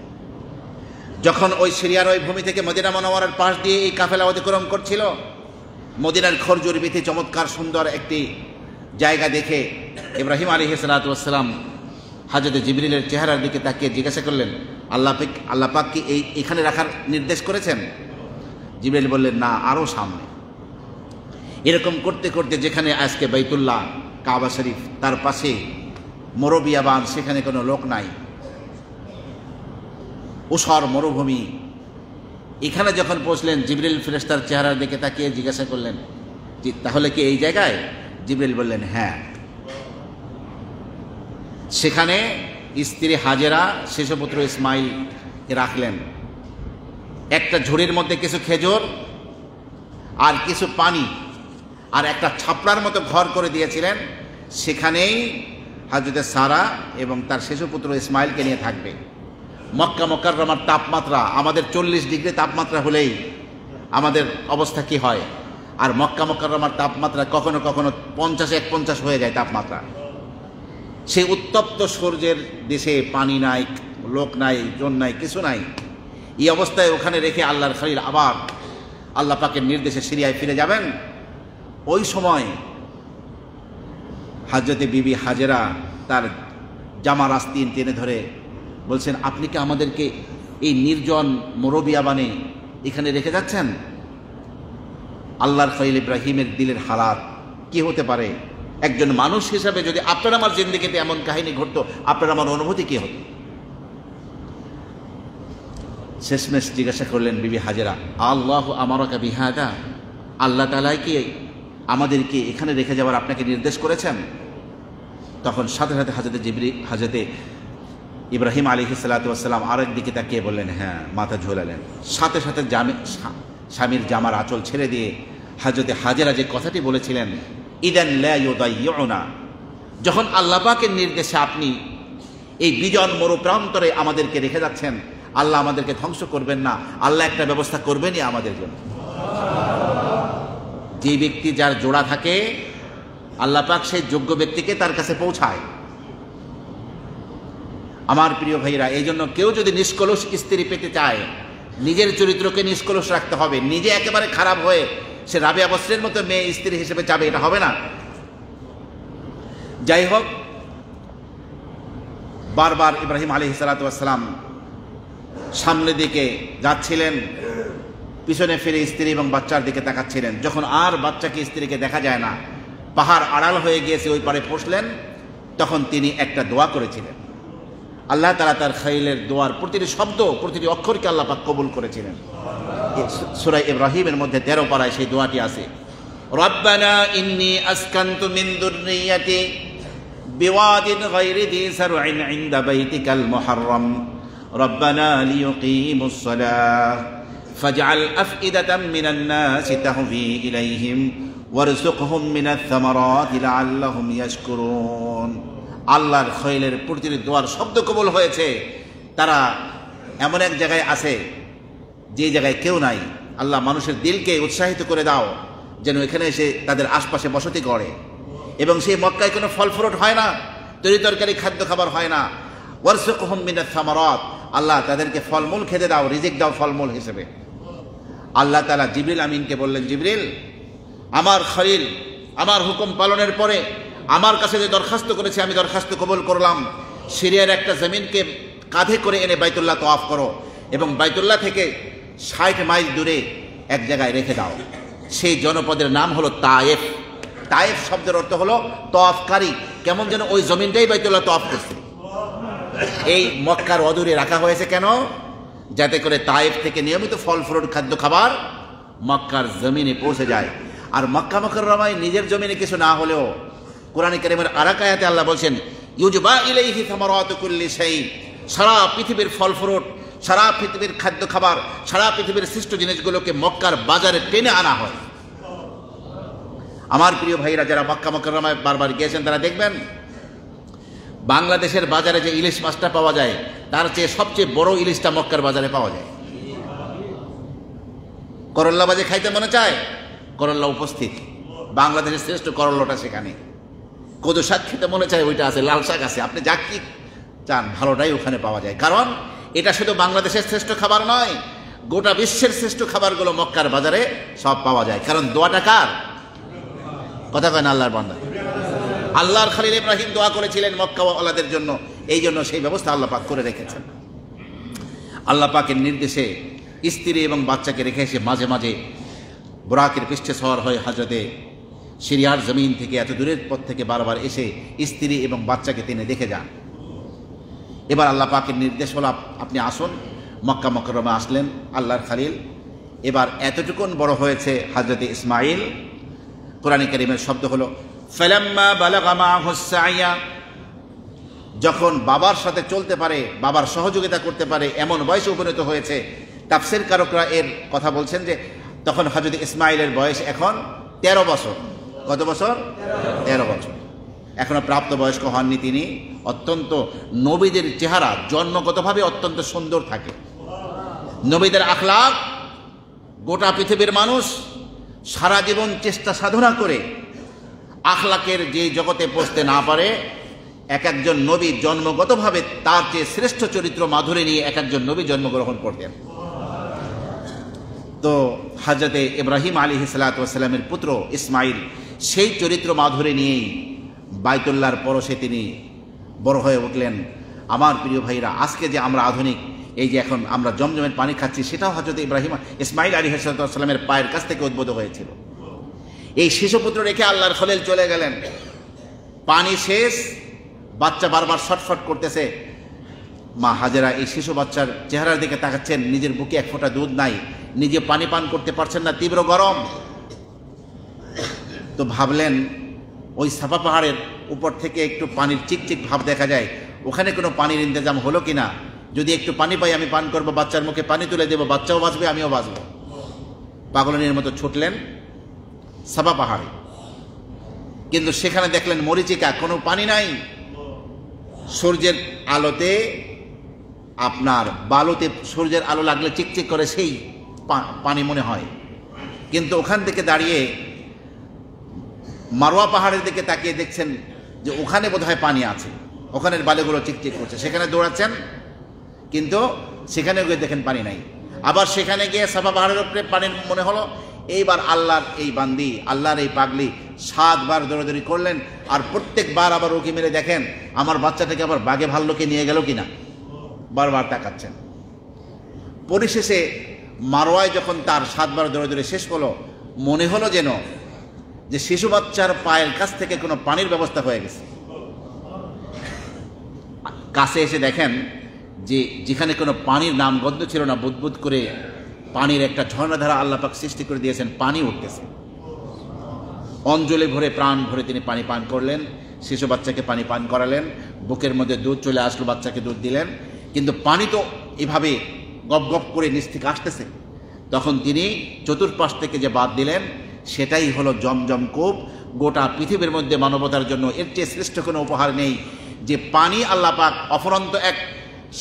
যখন ওই সিরিয়ার ওই ভূমি থেকে মদিনা মুনাওয়ারার পাশ দিয়ে এই কাফেলা অতিক্রম করছিল, মদিনার খরজুর বিথি চমৎকার সুন্দর একটি জায়গা দেখে ইব্রাহিম আলাইহিস সালাতু ওয়াস সালাম হযরত জিবরিলের চেহারার দিকে তাকিয়ে জিজ্ঞাসা করলেন, আল্লাহ পাক কি এখানে রাখার নির্দেশ করেছেন? জিবরিল বললেন, না, আরও সামনে। এরকম করতে করতে যেখানে আজকে বাইতুল্লাহ কাবা শরীফ, তার পাশে মরবিয়াবান, সেখানে কোনো লোক নাই, উষর মরুভূমি। এখানে যখন পৌঁছলেন, জিবরিল ফেরেশতার চেহারার দিকে তাকিয়ে জিজ্ঞাসা করলেন, তাহলে কি এই জায়গায়? জিবরিল বললেন, হ্যাঁ। সেখানে স্ত্রী হাজেরা শিশুপুত্র ইসমাইলকে রাখলেন। একটা ঝুড়ির মধ্যে কিছু খেজুর আর কিছু পানি আর একটা ছাপড়ার মতো ঘর করে দিয়েছিলেন। সেখানেই হযরত সারা এবং তার শিশুপুত্র ইসমাইলকে নিয়ে থাকবে। মক্কা মুকাররমার তাপমাত্রা আমাদের 40 ডিগ্রি তাপমাত্রা হলেই আমাদের অবস্থা কি হয়, আর মক্কা মুকাররমার তাপমাত্রা কখনো কখনো 50-51 হয়ে যায় তাপমাত্রা। সেই উত্তপ্ত সূর্যের দেশে পানি নাই, লোক নাই, জন নাই, কিছু নাই। এই অবস্থায় ওখানে রেখে আল্লাহর খলিল আবার আল্লাহ পাকের নির্দেশে সিরিয়ায় ফিরে যাবেন। ওই সময় হযরতে বিবি হাজেরা তার জামার আস্তিন টেনে ধরে বলছেন, আপনি কি আমাদেরকে এই নির্জন মরবিয়াবানে এখানে রেখে যাচ্ছেন? আল্লাহর খলিল ইব্রাহিমের দিলের হালাত কি হতে পারে? একজন মানুষ হিসাবে যদি আপনার আমার জিন্দেগিতে এমন কাহিনী ঘটতো, আপনার আমার অনুভূতি কি হতো? শেষমেশ জিজ্ঞাসা করলেন বিবি হাজেরা, আল্লাহু আমারাকা বিহাদা, আল্লাহ তাআলা কি আমাদেরকে এখানে রেখে যাওয়ার আপনাকে নির্দেশ করেছেন? তখন সাথে সাথে হযরতে ইব্রাহিম আলাইহিস সালাতু ওয়াস সালাম আরেক দিকে তাকিয়ে বললেন, হ্যাঁ, মাথা ঝোলালেন। সাথে সাথে স্বামীর জামার আঁচল ছেড়ে দিয়ে হযরতে হাজেরা যে কথাটি বলেছিলেন, ইদান লা ইউদাইয়ুনা, যখন আল্লাহ পাকের নির্দেশে আপনি এই বিজন মরুপ্রান্তরে আমাদেরকে রেখে যাচ্ছেন, আল্লাহ আমাদেরকে ধ্বংস করবেন না, আল্লাহ একটা ব্যবস্থা করবেনই আমাদের জন্য। যে ব্যক্তি যার জোড়া থাকে, আল্লাহ পাক সেই যোগ্য ব্যক্তিকে তার কাছে পৌঁছায়। আমার প্রিয় ভাইরা, এই জন্য কেউ যদি নিষ্কলুষ স্ত্রী পেতে চায়, নিজের চরিত্রকে নিষ্কলুষ রাখতে হবে। নিজে একেবারে খারাপ হয়ে সে রাবিয়া বসরের মতো মেয়ে স্ত্রী হিসেবে যাবে, এটা হবে না। যাই হোক, বারবার ইব্রাহিম আলাইহিস সালাতু ওয়াস সালাম সামনের দিকে যাচ্ছিলেন, পিছনে ফিরে স্ত্রী এবং বাচ্চার দিকে তাকাচ্ছিলেন। যখন আর বাচ্চাকে স্ত্রীকে দেখা যায় না, পাহাড় আড়াল হয়ে গিয়েছে, ওই পারে পৌঁছলেন, তখন তিনি একটা দোয়া করেছিলেন। আল্লাহ তাআলা তার খলিলের দোয়ার প্রতিটি শব্দ, প্রতিটি অক্ষরকে আল্লাহ পাক কবুল করেছিলেন। সূরা ইব্রাহিমের মধ্যে 13 পারায় সেই দোয়াটি আছে, রব্বানা ইন্নী আসকানতু মিন যুররিয়্যাতি বিওয়াদিন গায়রি যী সার'ইন ইনদা বাইতিকাল মুহাররাম রব্বানা লিয়ুকিমুস সালাহ ফাজআল আফইদাতাম মিনান নাসি তাহভি ইলাইহিম ওয়ারযুকহুম মিনাথ থামারাতি লাআল্লাহুম ইয়াশকুরুন। আল্লাহর খলিলের প্রতিটি দোয়ার শব্দ কবুল হয়েছে। তারা এমন এক জায়গায় আছে যে জায়গায় কেউ নাই। আল্লাহ মানুষের দিলকে উৎসাহিত করে দাও যেন এখানে এসে তাদের আশপাশে বসতি করে, এবং সেই মক্কায় কোনো ফল ফ্রুট হয় না, তরি তরকারি খাদ্য খাবার হয় না। ওয়ারযুকহুম মিনাথ থামারাত, আল্লাহ তাদেরকে ফলমূল খেতে দাও, রিজিক দাও ফলমূল হিসেবে। আল্লাহ তাআলা জিবরিল আমিনকে বললেন, জিবরিল, আমার খলিল আমার হুকুম পালনের পরে আমার কাছে যে দরখাস্ত করেছে, আমি দরখাস্ত কবুল করলাম। সিরিয়ার একটা জমিনকে কাঁধে করে এনে বাইতুল্লাহ তওয়াফ করো, এবং বাইতুল্লাহ থেকে 60 মাইল দূরে এক জায়গায় রেখে দাও। সেই জনপদের নাম হলো তায়েফ। তায়েফ শব্দের অর্থ হলো তওয়াফকারী। কেমন যেন ওই জমিনটাই বাইতুল্লাহ তওয়াফ করছে। এই মক্কার অদূরে রাখা হয়েছে কেন? যাতে করে তায়েফ থেকে নিয়মিত ফল ফ্রুট খাদ্য খাবার মক্কার জমিনে পৌঁছে যায়। আর মক্কা মুকাররমায় নিজের জমিনে কিছু না হলেও কোরআন কারীমের আরেক আয়াতে আল্লাহ বলছেন, ইউজবা ইলাইহি থামারাতু কুল্লি শাই, সারা পৃথিবীর ফল ফ্রুট, সারা পৃথিবীর খাদ্য খাবার, সারা পৃথিবীর সৃষ্ট জিনিসগুলোকে মক্কার বাজারে টেনে আনা হয়। আমার প্রিয় ভাইরা, যারা মক্কা মুকাররমায় বারবার গিয়েছেন তারা দেখবেন বাংলাদেশের বাজারে যে ইলিশ মাছটা পাওয়া যায়, তার চেয়ে সবচেয়ে বড় ইলিশটা মক্কার বাজারে পাওয়া যায়। করল্লা ভাজি খাইতে মনে চায়, করল্লা উপস্থিত, বাংলাদেশের শ্রেষ্ঠ করল্লাটা সেখানে। কদু শাক খেতে মনে চায়, ওইটা আছে, লাল শাক আছে, আপনি যা কি চান ভালোটাই ওখানে পাওয়া যায়। কারণ এটা শুধু বাংলাদেশের শ্রেষ্ঠ খাবার নয়, গোটা বিশ্বের শ্রেষ্ঠ খাবারগুলো মক্কার বাজারে সব পাওয়া যায়। কারণ দোয়াটা কার? কথা কয় না আল্লাহর বান্দা। আল্লাহর খলিল ইব্রাহিম দোয়া করেছিলেন মক্কাওয়ালাদের জন্য, এই জন্য সেই ব্যবস্থা আল্লাহ পাক করে রেখেছেন। আল্লাহ পাকের নির্দেশে স্ত্রী এবং বাচ্চাকে রেখে এসে মাঝে মাঝে বুরাকের পৃষ্ঠে সওয়ার হয়ে হযরতে সিরিয়ার জমিন থেকে এত দূরের পথ থেকে বারবার এসে স্ত্রী এবং বাচ্চাকে তিনি দেখে যান। এবার আল্লাহ পাকের নির্দেশ হলো আপনি আসুন। মক্কা মুকাররমে আসলেন আল্লাহর খলিল। এবার এতটুকুন বড় হয়েছে হযরতে ইসমাইল। কোরআনে কারীমের শব্দ হলো ফালাম্মা বালাগা মাআহুস সাইয়া, যখন বাবার সাথে চলতে পারে, বাবার সহযোগিতা করতে পারে এমন বয়সে উপনীত হয়েছে। তাফসীর কারকরা এর কথা বলছেন যে তখন হযরত ইসমাইলের বয়স এখন 13 বছর। কত বছর? 13 বছর। এখনো প্রাপ্তবয়স্ক হননি তিনি। অত্যন্ত নবীদের চেহারা জন্মগতভাবে অত্যন্ত সুন্দর থাকে। নবীদের আখলাক গোটা পৃথিবীর মানুষ সারা জীবন চেষ্টা সাধনা করে আখলাকের যে জগতে পৌঁছতে না পারে, এক একজন নবী জন্মগতভাবে তার চেয়ে শ্রেষ্ঠ চরিত্র মাধুরী নিয়ে এক একজন নবী জন্মগ্রহণ করতেন। তো হযরতে ইব্রাহিম আলাইহিস সালাতু ওয়াস সালামের পুত্র ইসমাইল সেই চরিত্র মাধুরী নিয়েই বাইতুল্লাহর পরশে তিনি বড় হয়ে উঠলেন। আমার প্রিয় ভাইরা, আজকে যে আমরা আধুনিক এই যে এখন আমরা জমজমের পানি খাচ্ছি, সেটাও হযরত ইসমাইল আলাইহিস সালামের পায়ের কাছ থেকে উদ্ভূত হয়েছিল। এই শিশুপুত্র রেখে আল্লাহর খলিল চলে গেলেন। পানি শেষ, বাচ্চা বারবার ছটফট করতেছে। মা হাজেরা এই শিশু বাচ্চার চেহারার দিকে তাকাচ্ছেন, নিজের বুকে এক ফোঁটা দুধ নাই, নিজে পানি পান করতে পারছেন না, তীব্র গরম। তো ভাবলেন ওই সাফা পাহাড়ের উপর থেকে একটু পানির চিকচিক ভাব দেখা যায়, ওখানে কোনো পানির ইন্তজাম হলো কিনা, যদি একটু পানি পাই আমি পান করবো, বাচ্চার মুখে পানি তুলে দেবো, বাচ্চাও বাঁচবে আমিও বাঁচবো। পাগলের মতো ছুটলেন সাফা পাহাড়ে, কিন্তু সেখানে দেখলেন মরিচিকা, কোনো পানি নাই। সূর্যের আলোতে, আপনার বালুতে সূর্যের আলো লাগলে চিকচিক করে সেই পানি মনে হয়, কিন্তু ওখান থেকে দাঁড়িয়ে মারওয়া পাহাড়ের দিকে তাকিয়ে দেখছেন যে ওখানে বোধহয় পানি আছে, ওখানের বালুগুলো চিকচিক করছে। সেখানে দৌড়াচ্ছেন, কিন্তু সেখানে গিয়ে দেখেন পানি নাই। আবার সেখানে গিয়ে সাফা পাহাড়ের উপরে পানির মনে হলো। এইবার আল্লাহর এই বান্দি, আল্লাহর এই পাগলি 7 বার দৌড়াদৌড়ি করলেন, আর প্রত্যেকবার আবার উঁকি মেরে দেখেন আমার বাচ্চাটাকে আবার বাঘে ভাল্লুকে নিয়ে গেল কিনা, বারবার তাকাচ্ছেন। পরিশেষে মারওয়ায় যখন তার 7 বার দৌড়াদৌড়ি শেষ হলো, মনে হলো যেন যে শিশু বাচ্চার পায়ের কাছ থেকে কোনো পানির ব্যবস্থা হয়ে গেছে। কাছে এসে দেখেন যে যেখানে কোনো পানির নাম গন্ধ ছিল না, বুদবুদ করে পানির একটা ঝর্ণাধারা আল্লাহ পাক সৃষ্টি করে দিয়েছেন, পানি উঠতেছে। অঞ্জলি ভরে প্রাণ ভরে তিনি পানি পান করলেন, শিশু বাচ্চাকে পানি পান করালেন, বুকের মধ্যে দুধ চলে আসলো, বাচ্চাকে দুধ দিলেন। কিন্তু পানি তো এভাবে গপ গপ করে নিচ থেকে আসতেছে। তখন তিনি চতুর্পাশ থেকে যে বাদ দিলেন, সেটাই হলো জমজম কূপ। গোটা পৃথিবীর মধ্যে মানবতার জন্য এর চেয়ে শ্রেষ্ঠ কোনো উপহার নেই, যে পানি আল্লাহ পাক অফুরন্ত এক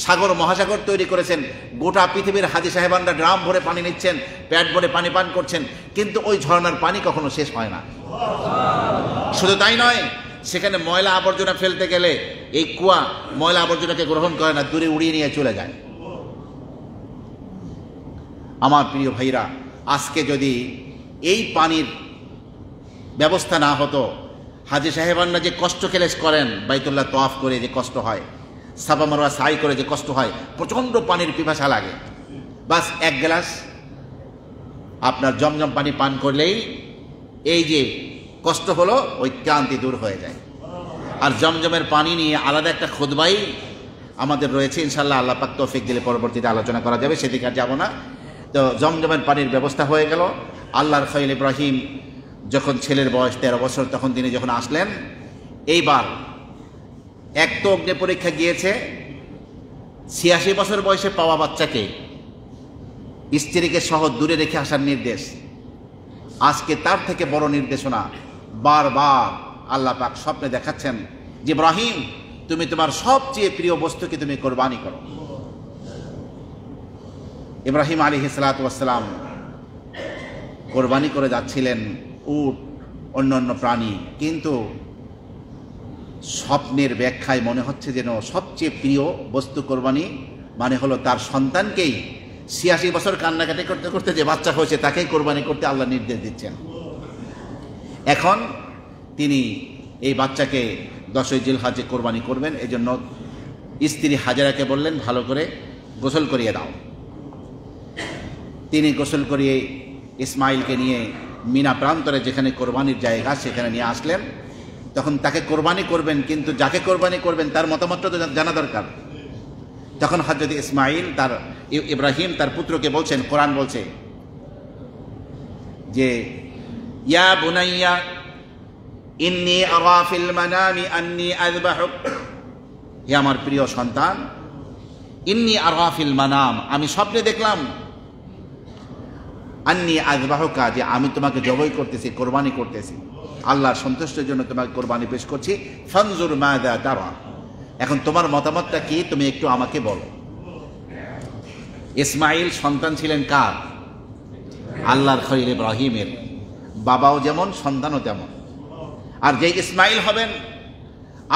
সাগর মহাসাগর তৈরি করেছেন। গোটা পৃথিবীর হাজী সাহেবানরা ড্রাম ভরে পানি নিচ্ছেন, পেট ভরে পানি পান করছেন, কিন্তু ওই ঝর্ণার পানি কখনো শেষ হয় না। শুধু তাই নয়, সেখানে ময়লা আবর্জনা ফেলতে গেলে এই কুয়া ময়লা আবর্জনাকে গ্রহণ করে না, দূরে উড়িয়ে নিয়ে চলে যায়। আমার প্রিয় ভাইরা, আজকে যদি এই পানির ব্যবস্থা না হতো, হাজী সাহেবানরা যে কষ্ট কেলেস করেন, বাইতুল্লাহ তওয়াফ করে যে কষ্ট হয়, সাফা মারওয়া সাই করে যে কষ্ট হয়, প্রচণ্ড পানির পিপাসা লাগে, বাস 1 গ্লাস আপনার জমজম পানি পান করলেই এই যে কষ্ট হলো ওই ক্লান্তি দূর হয়ে যায়। আর জমজমের পানি নিয়ে আলাদা একটা খুতবাই আমাদের রয়েছে, ইনশাল্লাহ আল্লাহ পাক তৌফিক দিলে পরবর্তীতে আলোচনা করা যাবে, সেদিকে আর যাব না। তো জমজমের পানির ব্যবস্থা হয়ে গেল। আল্লাহর খলিল ইব্রাহিম যখন ছেলের বয়স 13 বছর, তখন তিনি যখন আসলেন, এইবার এক তো অগ্নি পরীক্ষা গিয়েছে, 86 বছর বয়সে পাওয়া বাচ্চাকে স্ত্রীকে সহ দূরে রেখে আসার নির্দেশ। আজকে তার থেকে বড় নির্দেশনা বারবার আল্লাহ পাক স্বপ্নে দেখাচ্ছেন যে ইব্রাহিম, তুমি তোমার সবচেয়ে প্রিয় বস্তুকে তুমি কোরবানি করো। ইব্রাহিম আলাইহিস সালাতু ওয়াস সালাম কোরবানি করে যাচ্ছিলেন উট, অন্যান্য প্রাণী, কিন্তু স্বপ্নের ব্যাখ্যায় মনে হচ্ছে যেন সবচেয়ে প্রিয় বস্তু কোরবানি মানে হলো তার সন্তানকেই ৮৬ বছর কান্নাকাটি করতে করতে যে বাচ্চা হয়েছে তাকেই কোরবানি করতে আল্লাহ নির্দেশ দিচ্ছেন। এখন তিনি এই বাচ্চাকে 10ই জিলহজ্জে কোরবানি করবেন। এই জন্য স্ত্রী হাজেরাকে বললেন ভালো করে গোসল করিয়ে দাও। তিনি গোসল করিয়ে ইসমাইলকে নিয়ে মিনা প্রান্তরে যেখানে কোরবানির জায়গা সেখানে নিয়ে আসলেন। তখন তাকে কোরবানি করবেন, কিন্তু যাকে কোরবানি করবেন তার মতামতটা তো জানা দরকার। তখন হযরত ইসমাইল ইব্রাহিম তার পুত্রকে বলছেন, কোরআন বলছে যে ইয়া বুনাইয়া ইন্নী আরা ফিল মানামি আন্নী আযবাহুক, হে আমার প্রিয় সন্তান, ইন্নী আরা ফিল মানাম, আমি স্বপ্নে দেখলাম, আন্নী আযবাহুকা, যে আমি তোমাকে জবাই করতেছি, কোরবানি করতেছি, আল্লাহর সন্তুষ্টির জন্য তোমাকে কোরবানি পেশ করছি। ফানজুর মাযা তারা, এখন তোমার মতামতটা কি, তুমি একটু আমাকে বলো। ইসমাইল সন্তান ছিলেন কার? আল্লাহর খলিল ইব্রাহিমের। বাবাও যেমন সন্তানও তেমন। আর যে ইসমাইল হবেন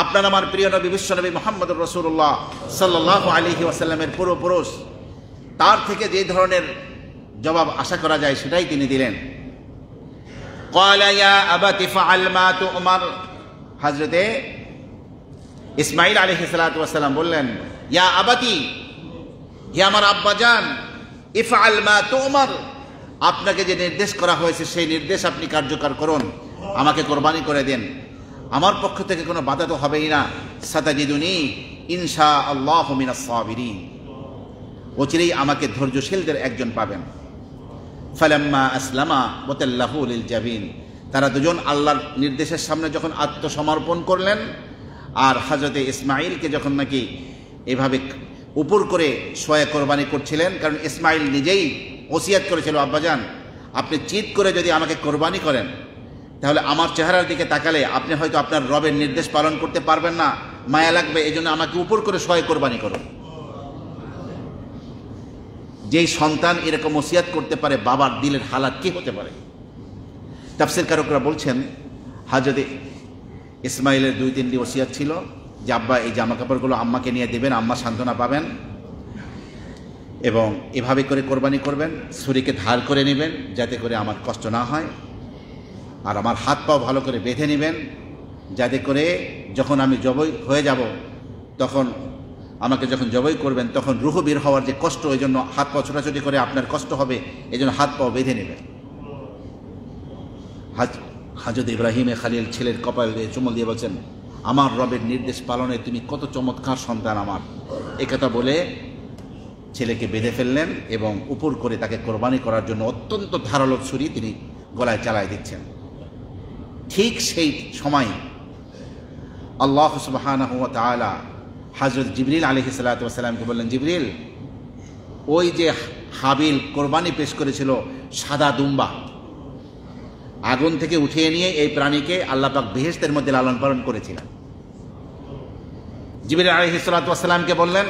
আপনার আমার প্রিয় নবী বিশ্বনবী মুহাম্মদুর রাসূলুল্লাহ সাল্লাল্লাহু আলাইহি ওয়াসাল্লামের পূর্বপুরুষ, তার থেকে যে ধরনের জবাব আশা করা যায় সেটাই তিনি দিলেন। ক্বালা ইয়া আবাতি ফাআল মা তু'মার, হযরতে ইসমাইল আলাইহিস সালাতু ওয়াস সালাম বললেন, ইয়া আবাতি, হে আমার আব্বাজান, ইফআল মা তু'মার, আপনাকে যে নির্দেশ করা হয়েছে সেই নির্দেশ আপনি কার্যকর করুন, আমাকে কোরবানি করে দেন। আমার পক্ষ থেকে কোনো বাধা তো হবেই না। সাতাজিদুনি ইনশাআল্লাহু মিনাস সাবিরিন, অচিরেই আমাকে ধৈর্যশীলদের একজন পাবেন। ফালাম্মা আসলামা ওয়াতাল্লাহু লিল জাবিন, তারা দুজন আল্লাহর নির্দেশের সামনে যখন আত্মসমর্পণ করলেন, আর হযরতে ইসমাইলকে যখন নাকি এভাবে উপর করে শোয়ে কোরবানি করছিলেন, কারণ ইসমাইল নিজেই ওসিয়াত করেছিল, আব্বাজান আপনি চিৎ করে যদি আমাকে কোরবানি করেন তাহলে আমার চেহারার দিকে তাকালে আপনি হয়তো আপনার রবের নির্দেশ পালন করতে পারবেন না, মায়া লাগবে, এই জন্য আমাকে উপর করে শোয়ে কোরবানি করুন। যেই সন্তান এরকম ওসিয়াত করতে পারে, বাবার দিলের হালাত কি হতে পারে? তাফসীর কারকরা বলছেন হযরত ইসমাইলের 2-3টি ওসিয়াত ছিল যে আব্বা এই জামা কাপড়গুলো আম্মাকে নিয়ে দেবেন, আম্মা সান্ত্বনা পাবেন, এবং এভাবে করে কোরবানি করবেন, ছুরিকে ধার করে নেবেন যাতে করে আমার কষ্ট না হয়, আর আমার হাত পাও ভালো করে বেঁধে নেবেন যাতে করে যখন আমি জবাই হয়ে যাব তখন আমাকে যখন জবাই করবেন তখন রূহ বের হওয়ার যে কষ্ট, এই জন্য হাত পা ছোটাছুটি করে আপনার কষ্ট হবে, এই জন্য হাত পাও বেঁধে নেবেন। হযরত ইব্রাহিম খালিল ছেলের কপাল দিয়ে চুমল দিয়ে বলছেন, আমার রবের নির্দেশ পালনে তুমি কত চমৎকার সন্তান আমার, একথা বলে ছেলেকে বেঁধে ফেললেন এবং উপর করে তাকে কোরবানি করার জন্য অত্যন্ত ধারালো ছুরি তিনি গলায় চালায় দিচ্ছেন। ঠিক সেই সময় আল্লাহ সুবহানাহু ওয়া তাআলা হযরত জিবরিল আলাইহিস সালাতু ওয়াস সালামকে বললেন, জিবরিল, ওই যে হাবিল কোরবানি পেশ করেছিল সাদা দুম্বা, আগুন থেকে উঠিয়ে নিয়ে এই প্রাণীকে আল্লাহ পাক বেহেশতের মধ্যে লালন পালন করেছিলেন। জিবরিল আলাইহিস সালাতু ওয়াস সালামকে বললেন,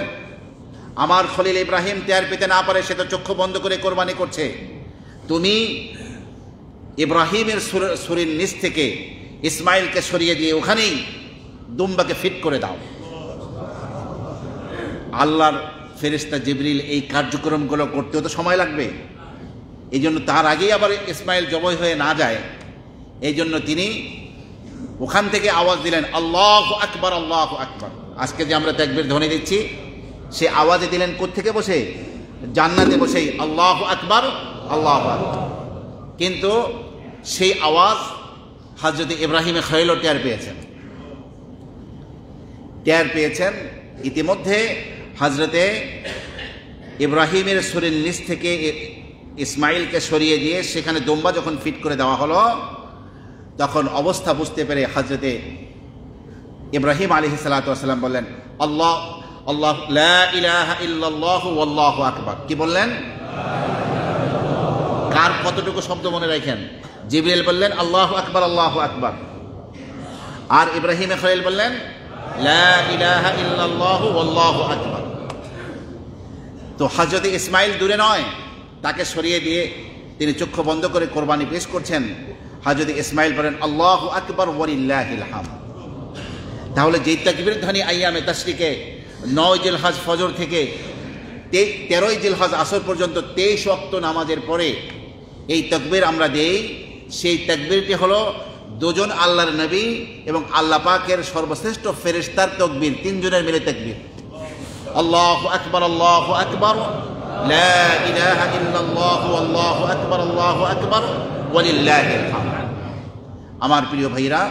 আমার খলিল ইব্রাহিম টের পেতে না পারে, সে তো চক্ষু বন্ধ করে কোরবানি করছে, তুমি ইব্রাহিমের ছুরির নিচ থেকে ইসমাইলকে সরিয়ে দিয়ে ওখানেই দুম্বাকে ফিট করে দাও। আল্লাহর ফেরেশতা জিবরিল এই কার্যক্রমগুলো করতেও তো সময় লাগবে, এই জন্য তার আগেই আবার ইসমাইল জবাই হয়ে না যায়, এই জন্য তিনি ওখান থেকে আওয়াজ দিলেন, আল্লাহু আকবার, আল্লাহু আকবার। আজকে যে আমরা তাকবীর ধ্বনি দিচ্ছি সে আওয়াজে দিলেন কোত্থেকে বসে? জান্নাতে বসেই আল্লাহু আকবার, আল্লাহু আকবার। কিন্তু সেই আওয়াজ হযরত ইব্রাহিম খলিল টের পেয়েছেন। ইতিমধ্যে হযরতে ইব্রাহিমের শরীর নিচ থেকে ইসমাইলকে সরিয়ে দিয়ে সেখানে দুম্বা যখন ফিট করে দেওয়া হলো, তখন অবস্থা বুঝতে পেরে হযরতে ইব্রাহিম আলাইহিস সালাতু ওয়াস সালাম বললেন, আল্লাহ আল্লাহ লা ইলাহা ইল্লাল্লাহু ওয়াল্লাহু আকবার। কি বললেন? কার কতটুকু শব্দ মনে রাখেন? জিবরিল বললেন আল্লাহু আকবার, আল্লাহু আকবার, আর ইব্রাহিম খলিল বললেন লা ইলাহা ইল্লাল্লাহু ওয়াল্লাহু আকবার। তো হযরত ইসমাইল দূরে নয়, তাকে সরিয়ে দিয়ে তিনি চক্ষু বন্ধ করে কোরবানি পেশ করছেন, হযরত ইসমাইল বলেন আল্লাহু আকবার ওয়ালিল্লাহিল হামদ। তাহলে যেই তাকবীর ধ্বনি আইয়ামে তাশরিকে 9 জিলহজ ফজর থেকে 13 জিলহজ আসর পর্যন্ত 23 ওয়াক্ত নামাজের পরে এই তাকবীর আমরা দেই, সেই তাকবীরটি হলো দুজন আল্লাহর নবী এবং আল্লাহ পাকের সর্বশ্রেষ্ঠ ফেরেশতার তাকবীর, তিনজনের মিলে তাকবীর। আল্লাহু আকবার, আল্লাহু আকবার, লা ইলাহা ইল্লাল্লাহ, আল্লাহু আকবার ওয়ালিল্লাহিল হামদ। আমার প্রিয় ভাইরা,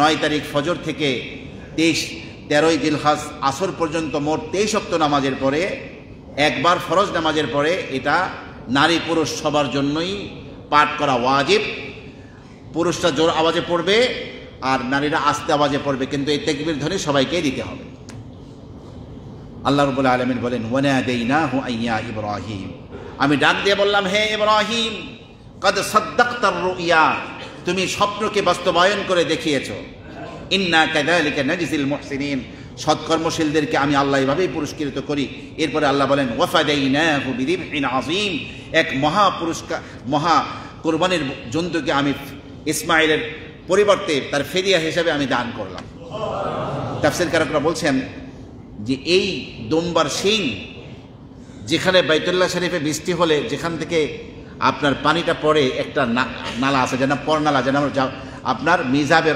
9 তারিখ ফজর থেকে 13 জিলহজ আসর পর্যন্ত মোট 23 ওয়াক্ত নামাজের পরে একবার ফরজ নামাজের পরে এটা নারী পুরুষ সবার জন্যই পাঠ করা ওয়াজিব। পুরুষরা জোর আওয়াজে পড়বে আর নারীরা আস্তে আওয়াজে পড়বে, কিন্তু এই তাকবীর ধ্বনি সবাইকেই দিতে হবে। আল্লাহ রাব্বুল আলামিন বলেন ওয়ানাদাইনাহু আইয়া ইব্রাহিম, আমি ডাক দিয়ে বললাম হে ইব্রাহিম, কদ সাদ্দাকতার রুইয়া, তুমি স্বপ্নকে বাস্তবায়ন করে দেখিয়েছো। ইন্না কাযালিকা নাজজিল মুহসিনিন, সৎকর্মশীলদেরকে আমি আল্লাহ এভাবেই পুরস্কৃত করি। এরপরে আল্লাহ বলেন ওয়াফাদাইনাহু বিযিবহিন আযীম, এক মহা কুরবানির জন্তুকে আমি ইসমাইলের পরিবর্তে তার ফিদিয়া হিসেবে আমি দান করলাম। তাফসীরকাররা বলছেন যে এই দুম্বার শিং যেখানে বাইতুল্লাহ শরীফে বৃষ্টি হলে যেখান থেকে আপনার পানিটা পড়ে, একটা নালা আছে যেন পরনালা, যেন আপনার মিজাবে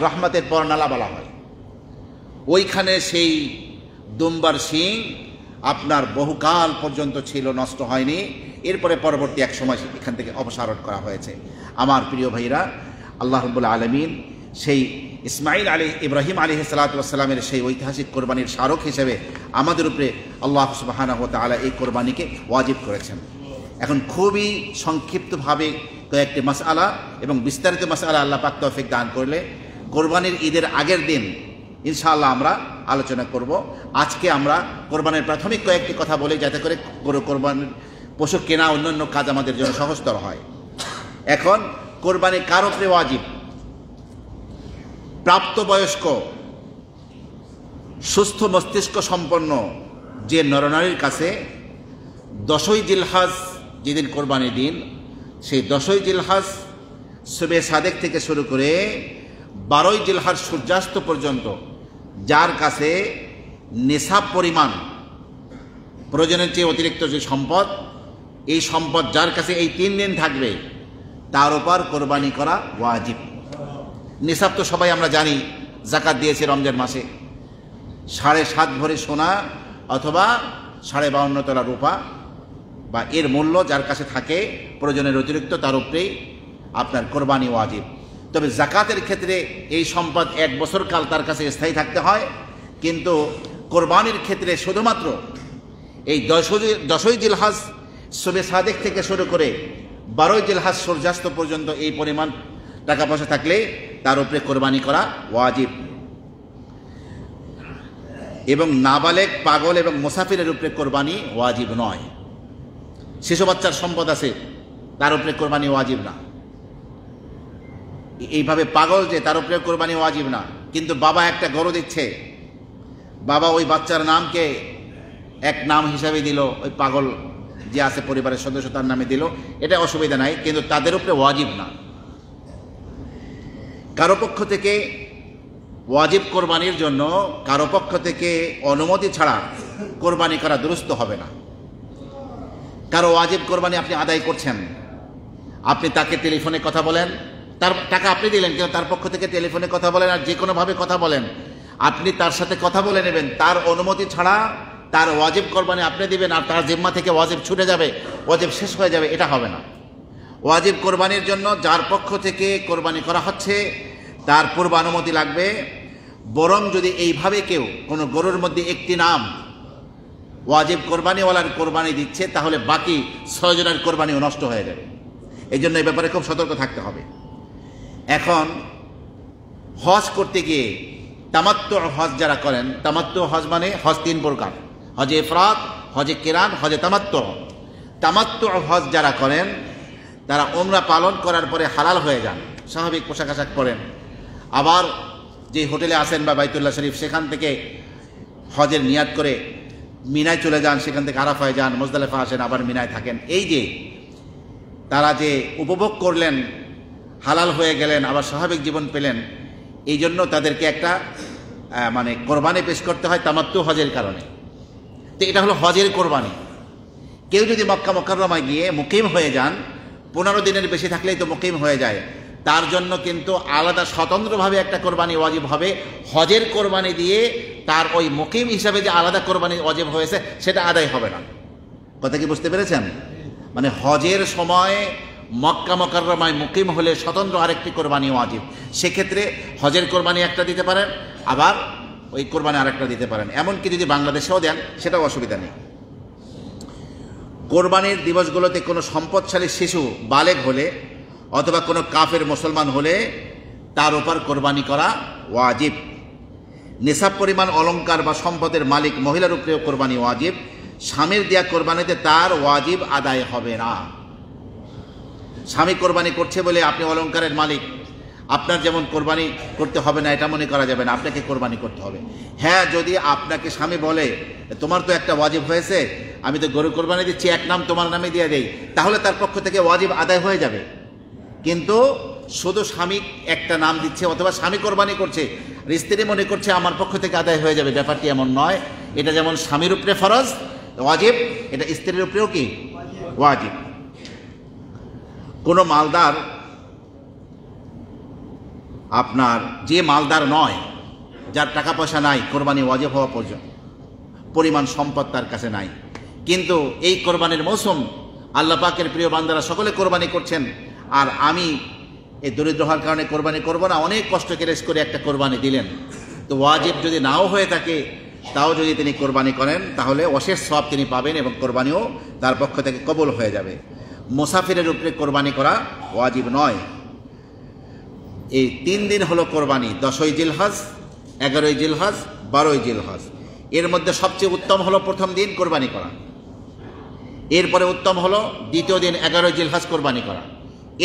রহমতের পরনালা বলা হয়, ওইখানে সেই দুম্বার শিং আপনার বহুকাল পর্যন্ত ছিল, নষ্ট হয়নি। এরপরে পরবর্তী এক সময় এখান থেকে অপসারণ করা হয়েছে। আমার প্রিয় ভাইরা, আল্লাহ রাব্বুল আলামিন সেই ইব্রাহিম আলাইহিস সালাতু ওয়াস সালামের সেই ঐতিহাসিক কোরবানির স্মারক হিসেবে আমাদের উপরে আল্লাহ সুবহানাহু ওয়া তাআলা এই কোরবানিকে ওয়াজিব করেছেন। এখন খুবই সংক্ষিপ্তভাবে কয়েকটি মাসআলা এবং বিস্তারিত মাসআলা আল্লাহ পাক তৌফিক দান করলে কোরবানির ঈদের আগের দিন ইনশাআল্লাহ আমরা আলোচনা করব। আজকে আমরা কোরবানির প্রাথমিক কয়েকটি কথা বলি, যাতে করে কোরবানির পশু কেনা অন্যান্য কাজ আমাদের জন্য সহজতর হয়। এখন কোরবানি কার উপরে ওয়াজিব? প্রাপ্তবয়স্ক সুস্থ মস্তিষ্ক সম্পন্ন যে নরনারীর কাছে 10ই জিলহজ যেদিন কোরবানির দিন, সেই 10ই জিলহজ সুবে সাদেক থেকে শুরু করে 12ই জিলহজ সূর্যাস্ত পর্যন্ত যার কাছে নেশাব পরিমাণ, প্রয়োজনের চেয়ে অতিরিক্ত যে সম্পদ, এই সম্পদ যার কাছে এই 3 দিন থাকবে তার উপর কোরবানি করা ওয়াজিব। নিসাব তো সবাই আমরা জানি, যাকাত দিয়েছে রমজান মাসে 7.5 ভরি সোনা অথবা 52.5 তোলা রূপা বা এর মূল্য যার কাছে থাকে প্রয়োজনের অতিরিক্ত, তার উপরেই আপনার কোরবানি ওয়াজিব। তবে যাকাতের ক্ষেত্রে এই সম্পদ 1 বছর কাল তার কাছে স্থায়ী থাকতে হয়, কিন্তু কোরবানির ক্ষেত্রে শুধুমাত্র এই 10ই জিলহজ সুবে সাদেক থেকে শুরু করে 12ই জিলহজ সূর্যাস্ত পর্যন্ত এই পরিমাণ টাকা পয়সা থাকলে তার উপরে কোরবানি করা ওয়াজিব। এবং নাবালেগ, পাগল এবং মুসাফিরের উপরে কোরবানি ওয়াজিব নয়। শিশু বাচ্চার সম্পদ আছে, তার উপরে কোরবানি ওয়াজিব না। এইভাবে পাগল যে, তার উপরে কোরবানি ওয়াজিব না। কিন্তু বাবা একটা গরু দিচ্ছে, বাবা ওই বাচ্চার নামকে এক নাম হিসাবে দিল, ওই পাগল যে আছে পরিবারের সদস্য তার নামে দিল, এটা অসুবিধা নাই, কিন্তু তাদের উপরে ওয়াজিব না। কারো পক্ষ থেকে ওয়াজিব কোরবানির জন্য কারো পক্ষ থেকে অনুমতি ছাড়া কোরবানি করা দুরুস্ত হবে না। কারো ওয়াজিব কোরবানি আপনি আদায় করছেন, আপনি তাকে টেলিফোনে কথা বলেন, তার টাকা আপনি দিলেন, কিন্তু তার পক্ষ থেকে টেলিফোনে কথা বলেন আর যে কোনোভাবে কথা বলেন, আপনি তার সাথে কথা বলে নেবেন, তার অনুমতি ছাড়া তার ওয়াজিব কোরবানি আপনি দিবেন আর তার জিম্মা থেকে ওয়াজিব ছুটে যাবে, ওয়াজিব শেষ হয়ে যাবে, এটা হবে না। ওয়াজিব কোরবানির জন্য যার পক্ষ থেকে কোরবানি করা হচ্ছে তার পূর্বানুমতি লাগবে। বরং যদি এইভাবে কেউ কোনো গরুর মধ্যে একটি নাম ওয়াজিব কোরবানিওয়ালার কোরবানি দিচ্ছে, তাহলে বাকি 6 জনের কোরবানিও নষ্ট হয়ে যাবে। এই জন্য এই ব্যাপারে খুব সতর্ক থাকতে হবে। এখন হজ করতে গিয়ে তামাত্তু হজ যারা করেন, তামাত্তু হজ মানে হজ 3 প্রকার: হজে ইফরাদ, হজে কিরান, হজে তামাত্তু। তামাত্তু হজ যারা করেন তারা উমরা পালন করার পরে হালাল হয়ে যান, স্বাভাবিক পোশাক আশাক পরেন, আবার যে হোটেলে আসেন বা বাইতুল্লাহ শরীফ সেখান থেকে হজের নিয়াত করে মিনায় চলে যান, সেখান থেকে আরাফায় যান, মুজদালিফা আসেন, আবার মিনায় থাকেন। এই যে তারা যে উপভোগ করলেন, হালাল হয়ে গেলেন, আবার স্বাভাবিক জীবন পেলেন, এই জন্য তাদেরকে একটা মানে কোরবানি পেশ করতে হয় তামাত্তু হজের কারণে। তো এটা হলো হজের কোরবানি। কেউ যদি মক্কা মুকাররমায় গিয়ে মুকিম হয়ে যান, 15 দিনের বেশি থাকলেই তো মুকিম হয়ে যায়, তার জন্য কিন্তু আলাদা স্বতন্ত্রভাবে একটা কোরবানি ওয়াজিব হবে। হজের কোরবানি দিয়ে তার ওই মুকিম হিসাবে যে আলাদা কোরবানি ওয়াজিব হয়েছে সেটা আদায় হবে না। কথা কি বুঝতে পেরেছেন? মানে হজের সময় মক্কা মুকাররমায় মুকিম হলে স্বতন্ত্র আরেকটি কোরবানি ওয়াজিব। সেক্ষেত্রে হজের কোরবানি একটা দিতে পারেন, আবার ওই কোরবানি আরেকটা দিতে পারেন। এমনকি যদি বাংলাদেশেও দেন সেটাও অসুবিধা নেই। কোরবানির দিবসগুলোতে কোনো সম্পদশালী শিশু বালেগ হলে অথবা কোনো কাফের মুসলমান হলে তার উপর কোরবানি করা ওয়াজিব। নিসাব পরিমাণ অলংকার বা সম্পদের মালিক মহিলার উপরেও কোরবানি ওয়াজিব। স্বামীর দেয়া কোরবানিতে তার ওয়াজিব আদায় হবে না। স্বামী কোরবানি করছে বলে আপনি অলংকারের মালিক, আপনার যেমন কোরবানি করতে হবে না এটা মনে করা যাবে না, আপনাকে কোরবানি করতে হবে। হ্যাঁ, যদি আপনাকে স্বামী বলে তোমার তো একটা ওয়াজিব হয়েছে, আমি তো গরু কোরবানি দিচ্ছি, এক নাম তোমার নামে দিয়ে দেই, তাহলে তার পক্ষ থেকে ওয়াজিব আদায় হয়ে যাবে। কিন্তু শুধু স্বামী একটা নাম দিচ্ছে অথবা স্বামী কোরবানি করছে, স্ত্রী মনে করছে আমার পক্ষ থেকে আদায় হয়ে যাবে, ব্যাপারটি এমন নয়। এটা যেমন স্বামীর উপরে ফরজ ওয়াজিব, এটা স্ত্রীর উপরেও কি ওয়াজিব। কোনো মালদার, আপনার যে মালদার নয়, যার টাকা পয়সা নাই, কোরবানি ওয়াজিব হওয়া পর্যন্ত পরিমাণ সম্পদ তার কাছে নাই, কিন্তু এই কোরবানির মৌসুম আল্লাহ পাকের প্রিয় বান্দারা সকলে কোরবানি করছেন, আর আমি এই দরিদ্র হওয়ার কারণে কোরবানি করব না, অনেক কষ্ট কেরেস করে একটা কোরবানি দিলেন, তো ওয়াজিব যদি নাও হয়ে থাকে তাও যদি তিনি কোরবানি করেন তাহলে অশেষ সওয়াব তিনি পাবেন এবং কোরবানিও তার পক্ষ থেকে কবুল হয়ে যাবে। মুসাফিরের উপরে কোরবানি করা ওয়াজিব নয়। এই 3 দিন হলো কোরবানি, 10ই জিলহজ, 11ই জিলহজ, 12ই জিলহজ। এর মধ্যে সবচেয়ে উত্তম হলো প্রথম দিন কোরবানি করা, এরপরে উত্তম হলো দ্বিতীয় দিন 11ই জিলহজ কোরবানি করা,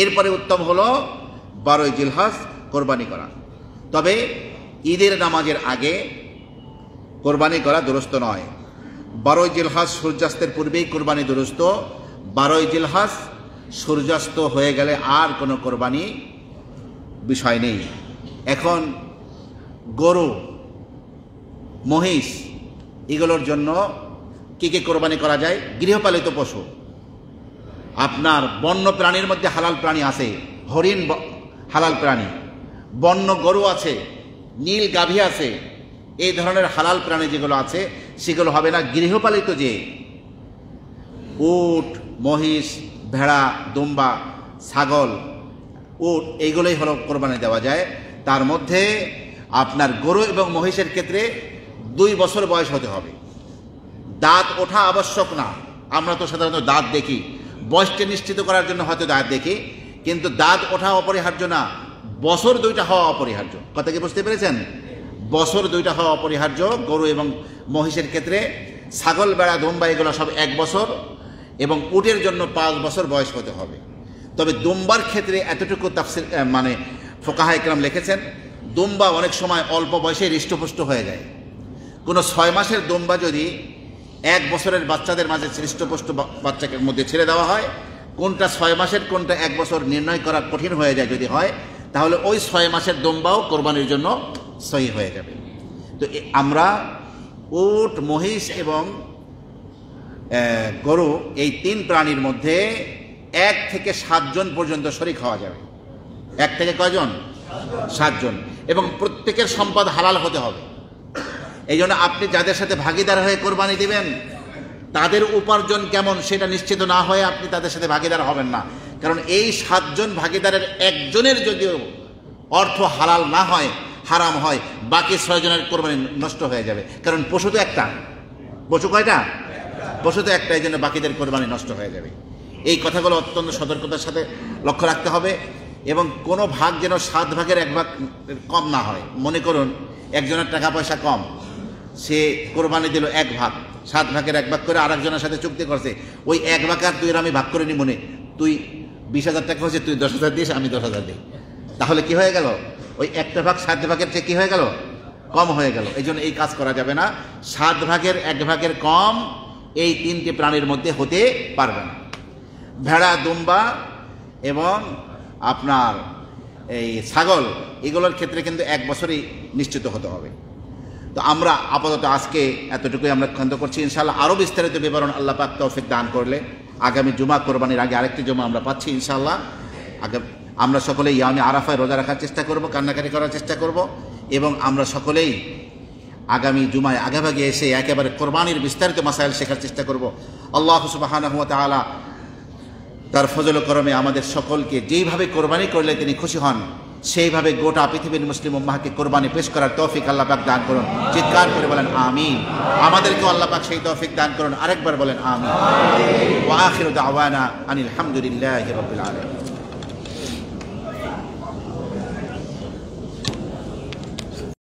এরপরে উত্তম হলো 12ই জিলহজ কোরবানি করা। তবে ঈদের নামাজের আগে কোরবানি করা দুরুস্ত নয়। 12ই জিলহজ সূর্যাস্তের পূর্বেই কোরবানি দুরুস্ত। 12ই জিলহজ সূর্যাস্ত হয়ে গেলে আর কোনো কোরবানি বিষয় নেই। এখন গরু, মহিষ, এগুলোর জন্য কী কী কোরবানি করা যায়? গৃহপালিত পশু, আপনার বন্য প্রাণীর মধ্যে হালাল প্রাণী আছে, হরিণ হালাল প্রাণী, বন্য গরু আছে, নীল গাভী আছে, এই ধরনের হালাল প্রাণী যেগুলো আছে সেগুলো হবে না। গৃহপালিত যে উট, মহিষ, ভেড়া, দুম্বা, ছাগল, উট, এইগুলোই হলো কোরবানি দেওয়া যায়। তার মধ্যে আপনার গরু এবং মহিষের ক্ষেত্রে 2 বছর বয়স হতে হবে। দাঁত ওঠা আবশ্যক না, আমরা তো সাধারণত দাঁত দেখি, বয়সটা নিশ্চিত করার জন্য হয়তো দাঁত দেখি, কিন্তু দাঁত ওঠা অপরিহার্য না, বছর 2টা হওয়া অপরিহার্য। কথা কি বুঝতে পেরেছেন? বছর 2টা হওয়া অপরিহার্য গরু এবং মহিষের ক্ষেত্রে। ছাগল, বেড়া, দুম্বা এগুলো সব 1 বছর, এবং উটের জন্য 5 বছর বয়স হতে হবে। তবে দুম্বার ক্ষেত্রে এতটুকু তাফসীর মানে ফুকাহা ইকরাম লিখেছেন, দুম্বা অনেক সময় অল্প বয়সে হৃষ্টপুষ্ট হয়ে যায়। কোনো 6 মাসের দুম্বা যদি 1 বছরের বাচ্চাদের মাঝে হৃষ্টপুষ্ট বাচ্চাকে মধ্যে ছেড়ে দেওয়া হয়, কোনটা 6 মাসের কোনটা 1 বছর নির্ণয় করা কঠিন হয়ে যায় যদি হয়, তাহলে ওই 6 মাসের দুম্বাও কোরবানির জন্য সহি হয়ে যাবে। তো আমরা উট, মহিষ এবং গরু, এই 3 প্রাণীর মধ্যে 1 থেকে 7 জন পর্যন্ত শরীক হওয়া যাবে। 1 থেকে কয়জন? 7 জন। এবং প্রত্যেকের সম্পদ হালাল হতে হবে। এই জন্য আপনি যাদের সাথে ভাগিদার হয়ে কোরবানি দিবেন তাদের উপার্জন কেমন সেটা নিশ্চিত না হয়ে আপনি তাদের সাথে ভাগিদার হবেন না। কারণ এই 7 জন ভাগিদারের একজনের যদিও অর্থ হালাল না হয়, হারাম হয়, বাকি 6 জনের কোরবানি নষ্ট হয়ে যাবে। কারণ পশু তো একটা, পশু কয়টা? পশু তো একটা, এই জন্য বাকিদের কোরবানি নষ্ট হয়ে যাবে। এই কথাগুলো অত্যন্ত সতর্কতার সাথে লক্ষ্য রাখতে হবে। এবং কোনো ভাগ যেন 7 ভাগের 1 ভাগ কম না হয়। মনে করুন একজনের টাকা পয়সা কম, সে কোরবানি দিল 1 ভাগ, 7 ভাগের 1 ভাগ করে আরেকজনের সাথে চুক্তি করছে, ওই 1 ভাগ আর তুই আমি ভাগ করে নি, মনে তুই 20,000 টাকা হয়েছে, তুই 10,000 দিস, আমি 10,000 দিই, তাহলে কি হয়ে গেল? ওই 1 ভাগ 7 ভাগের চেয়ে কি হয়ে গেল? কম হয়ে গেল। এই জন্য এই কাজ করা যাবে না। 7 ভাগের 1 ভাগের কম এই 3টি প্রাণীর মধ্যে হতে পারবে না। ভেড়া, দুম্বা এবং আপনার এই ছাগল, এগুলোর ক্ষেত্রে কিন্তু 1 বছরই নিশ্চিত হতে হবে। তো আমরা আপাতত আজকে এতটুকুই আমরা ক্ষান্ত করছি। ইনশাআল্লাহ আরও বিস্তারিত বিবরণ আল্লাহ পাক তৌফিক দান করলে আগামী জুমা কোরবানির আগে আরেকটি জুমা আমরা পাচ্ছি ইনশাআল্লাহ। আমরা সকলেই ইয়ামে আরাফায় রোজা রাখার চেষ্টা করব, কান্নাকাটি করার চেষ্টা করব, এবং আমরা সকলেই আগামী জুমায় আগেভাগে এসে একেবারে কোরবানির বিস্তারিত মাসাইল শেখার চেষ্টা করব। আল্লাহ সুবহানাহু ওয়া তাআলা তার ফজল করমে আমাদের সকলকে যেইভাবে কোরবানি করলে তিনি খুশি হন সেইভাবে গোটা পৃথিবীর মুসলিম উম্মাহকে কোরবানি পেশ করার তৌফিক আল্লাহ পাক দান করুন। চিৎকার করে বলেন আমিন। আমাদেরকেও আল্লাহ পাক সেই তৌফিক দান করুন। আরেকবার বলেন আমিন। ওয়া আখিরু দাওয়ানা আনিল হামদুলিল্লাহি রাব্বিল আলামিন।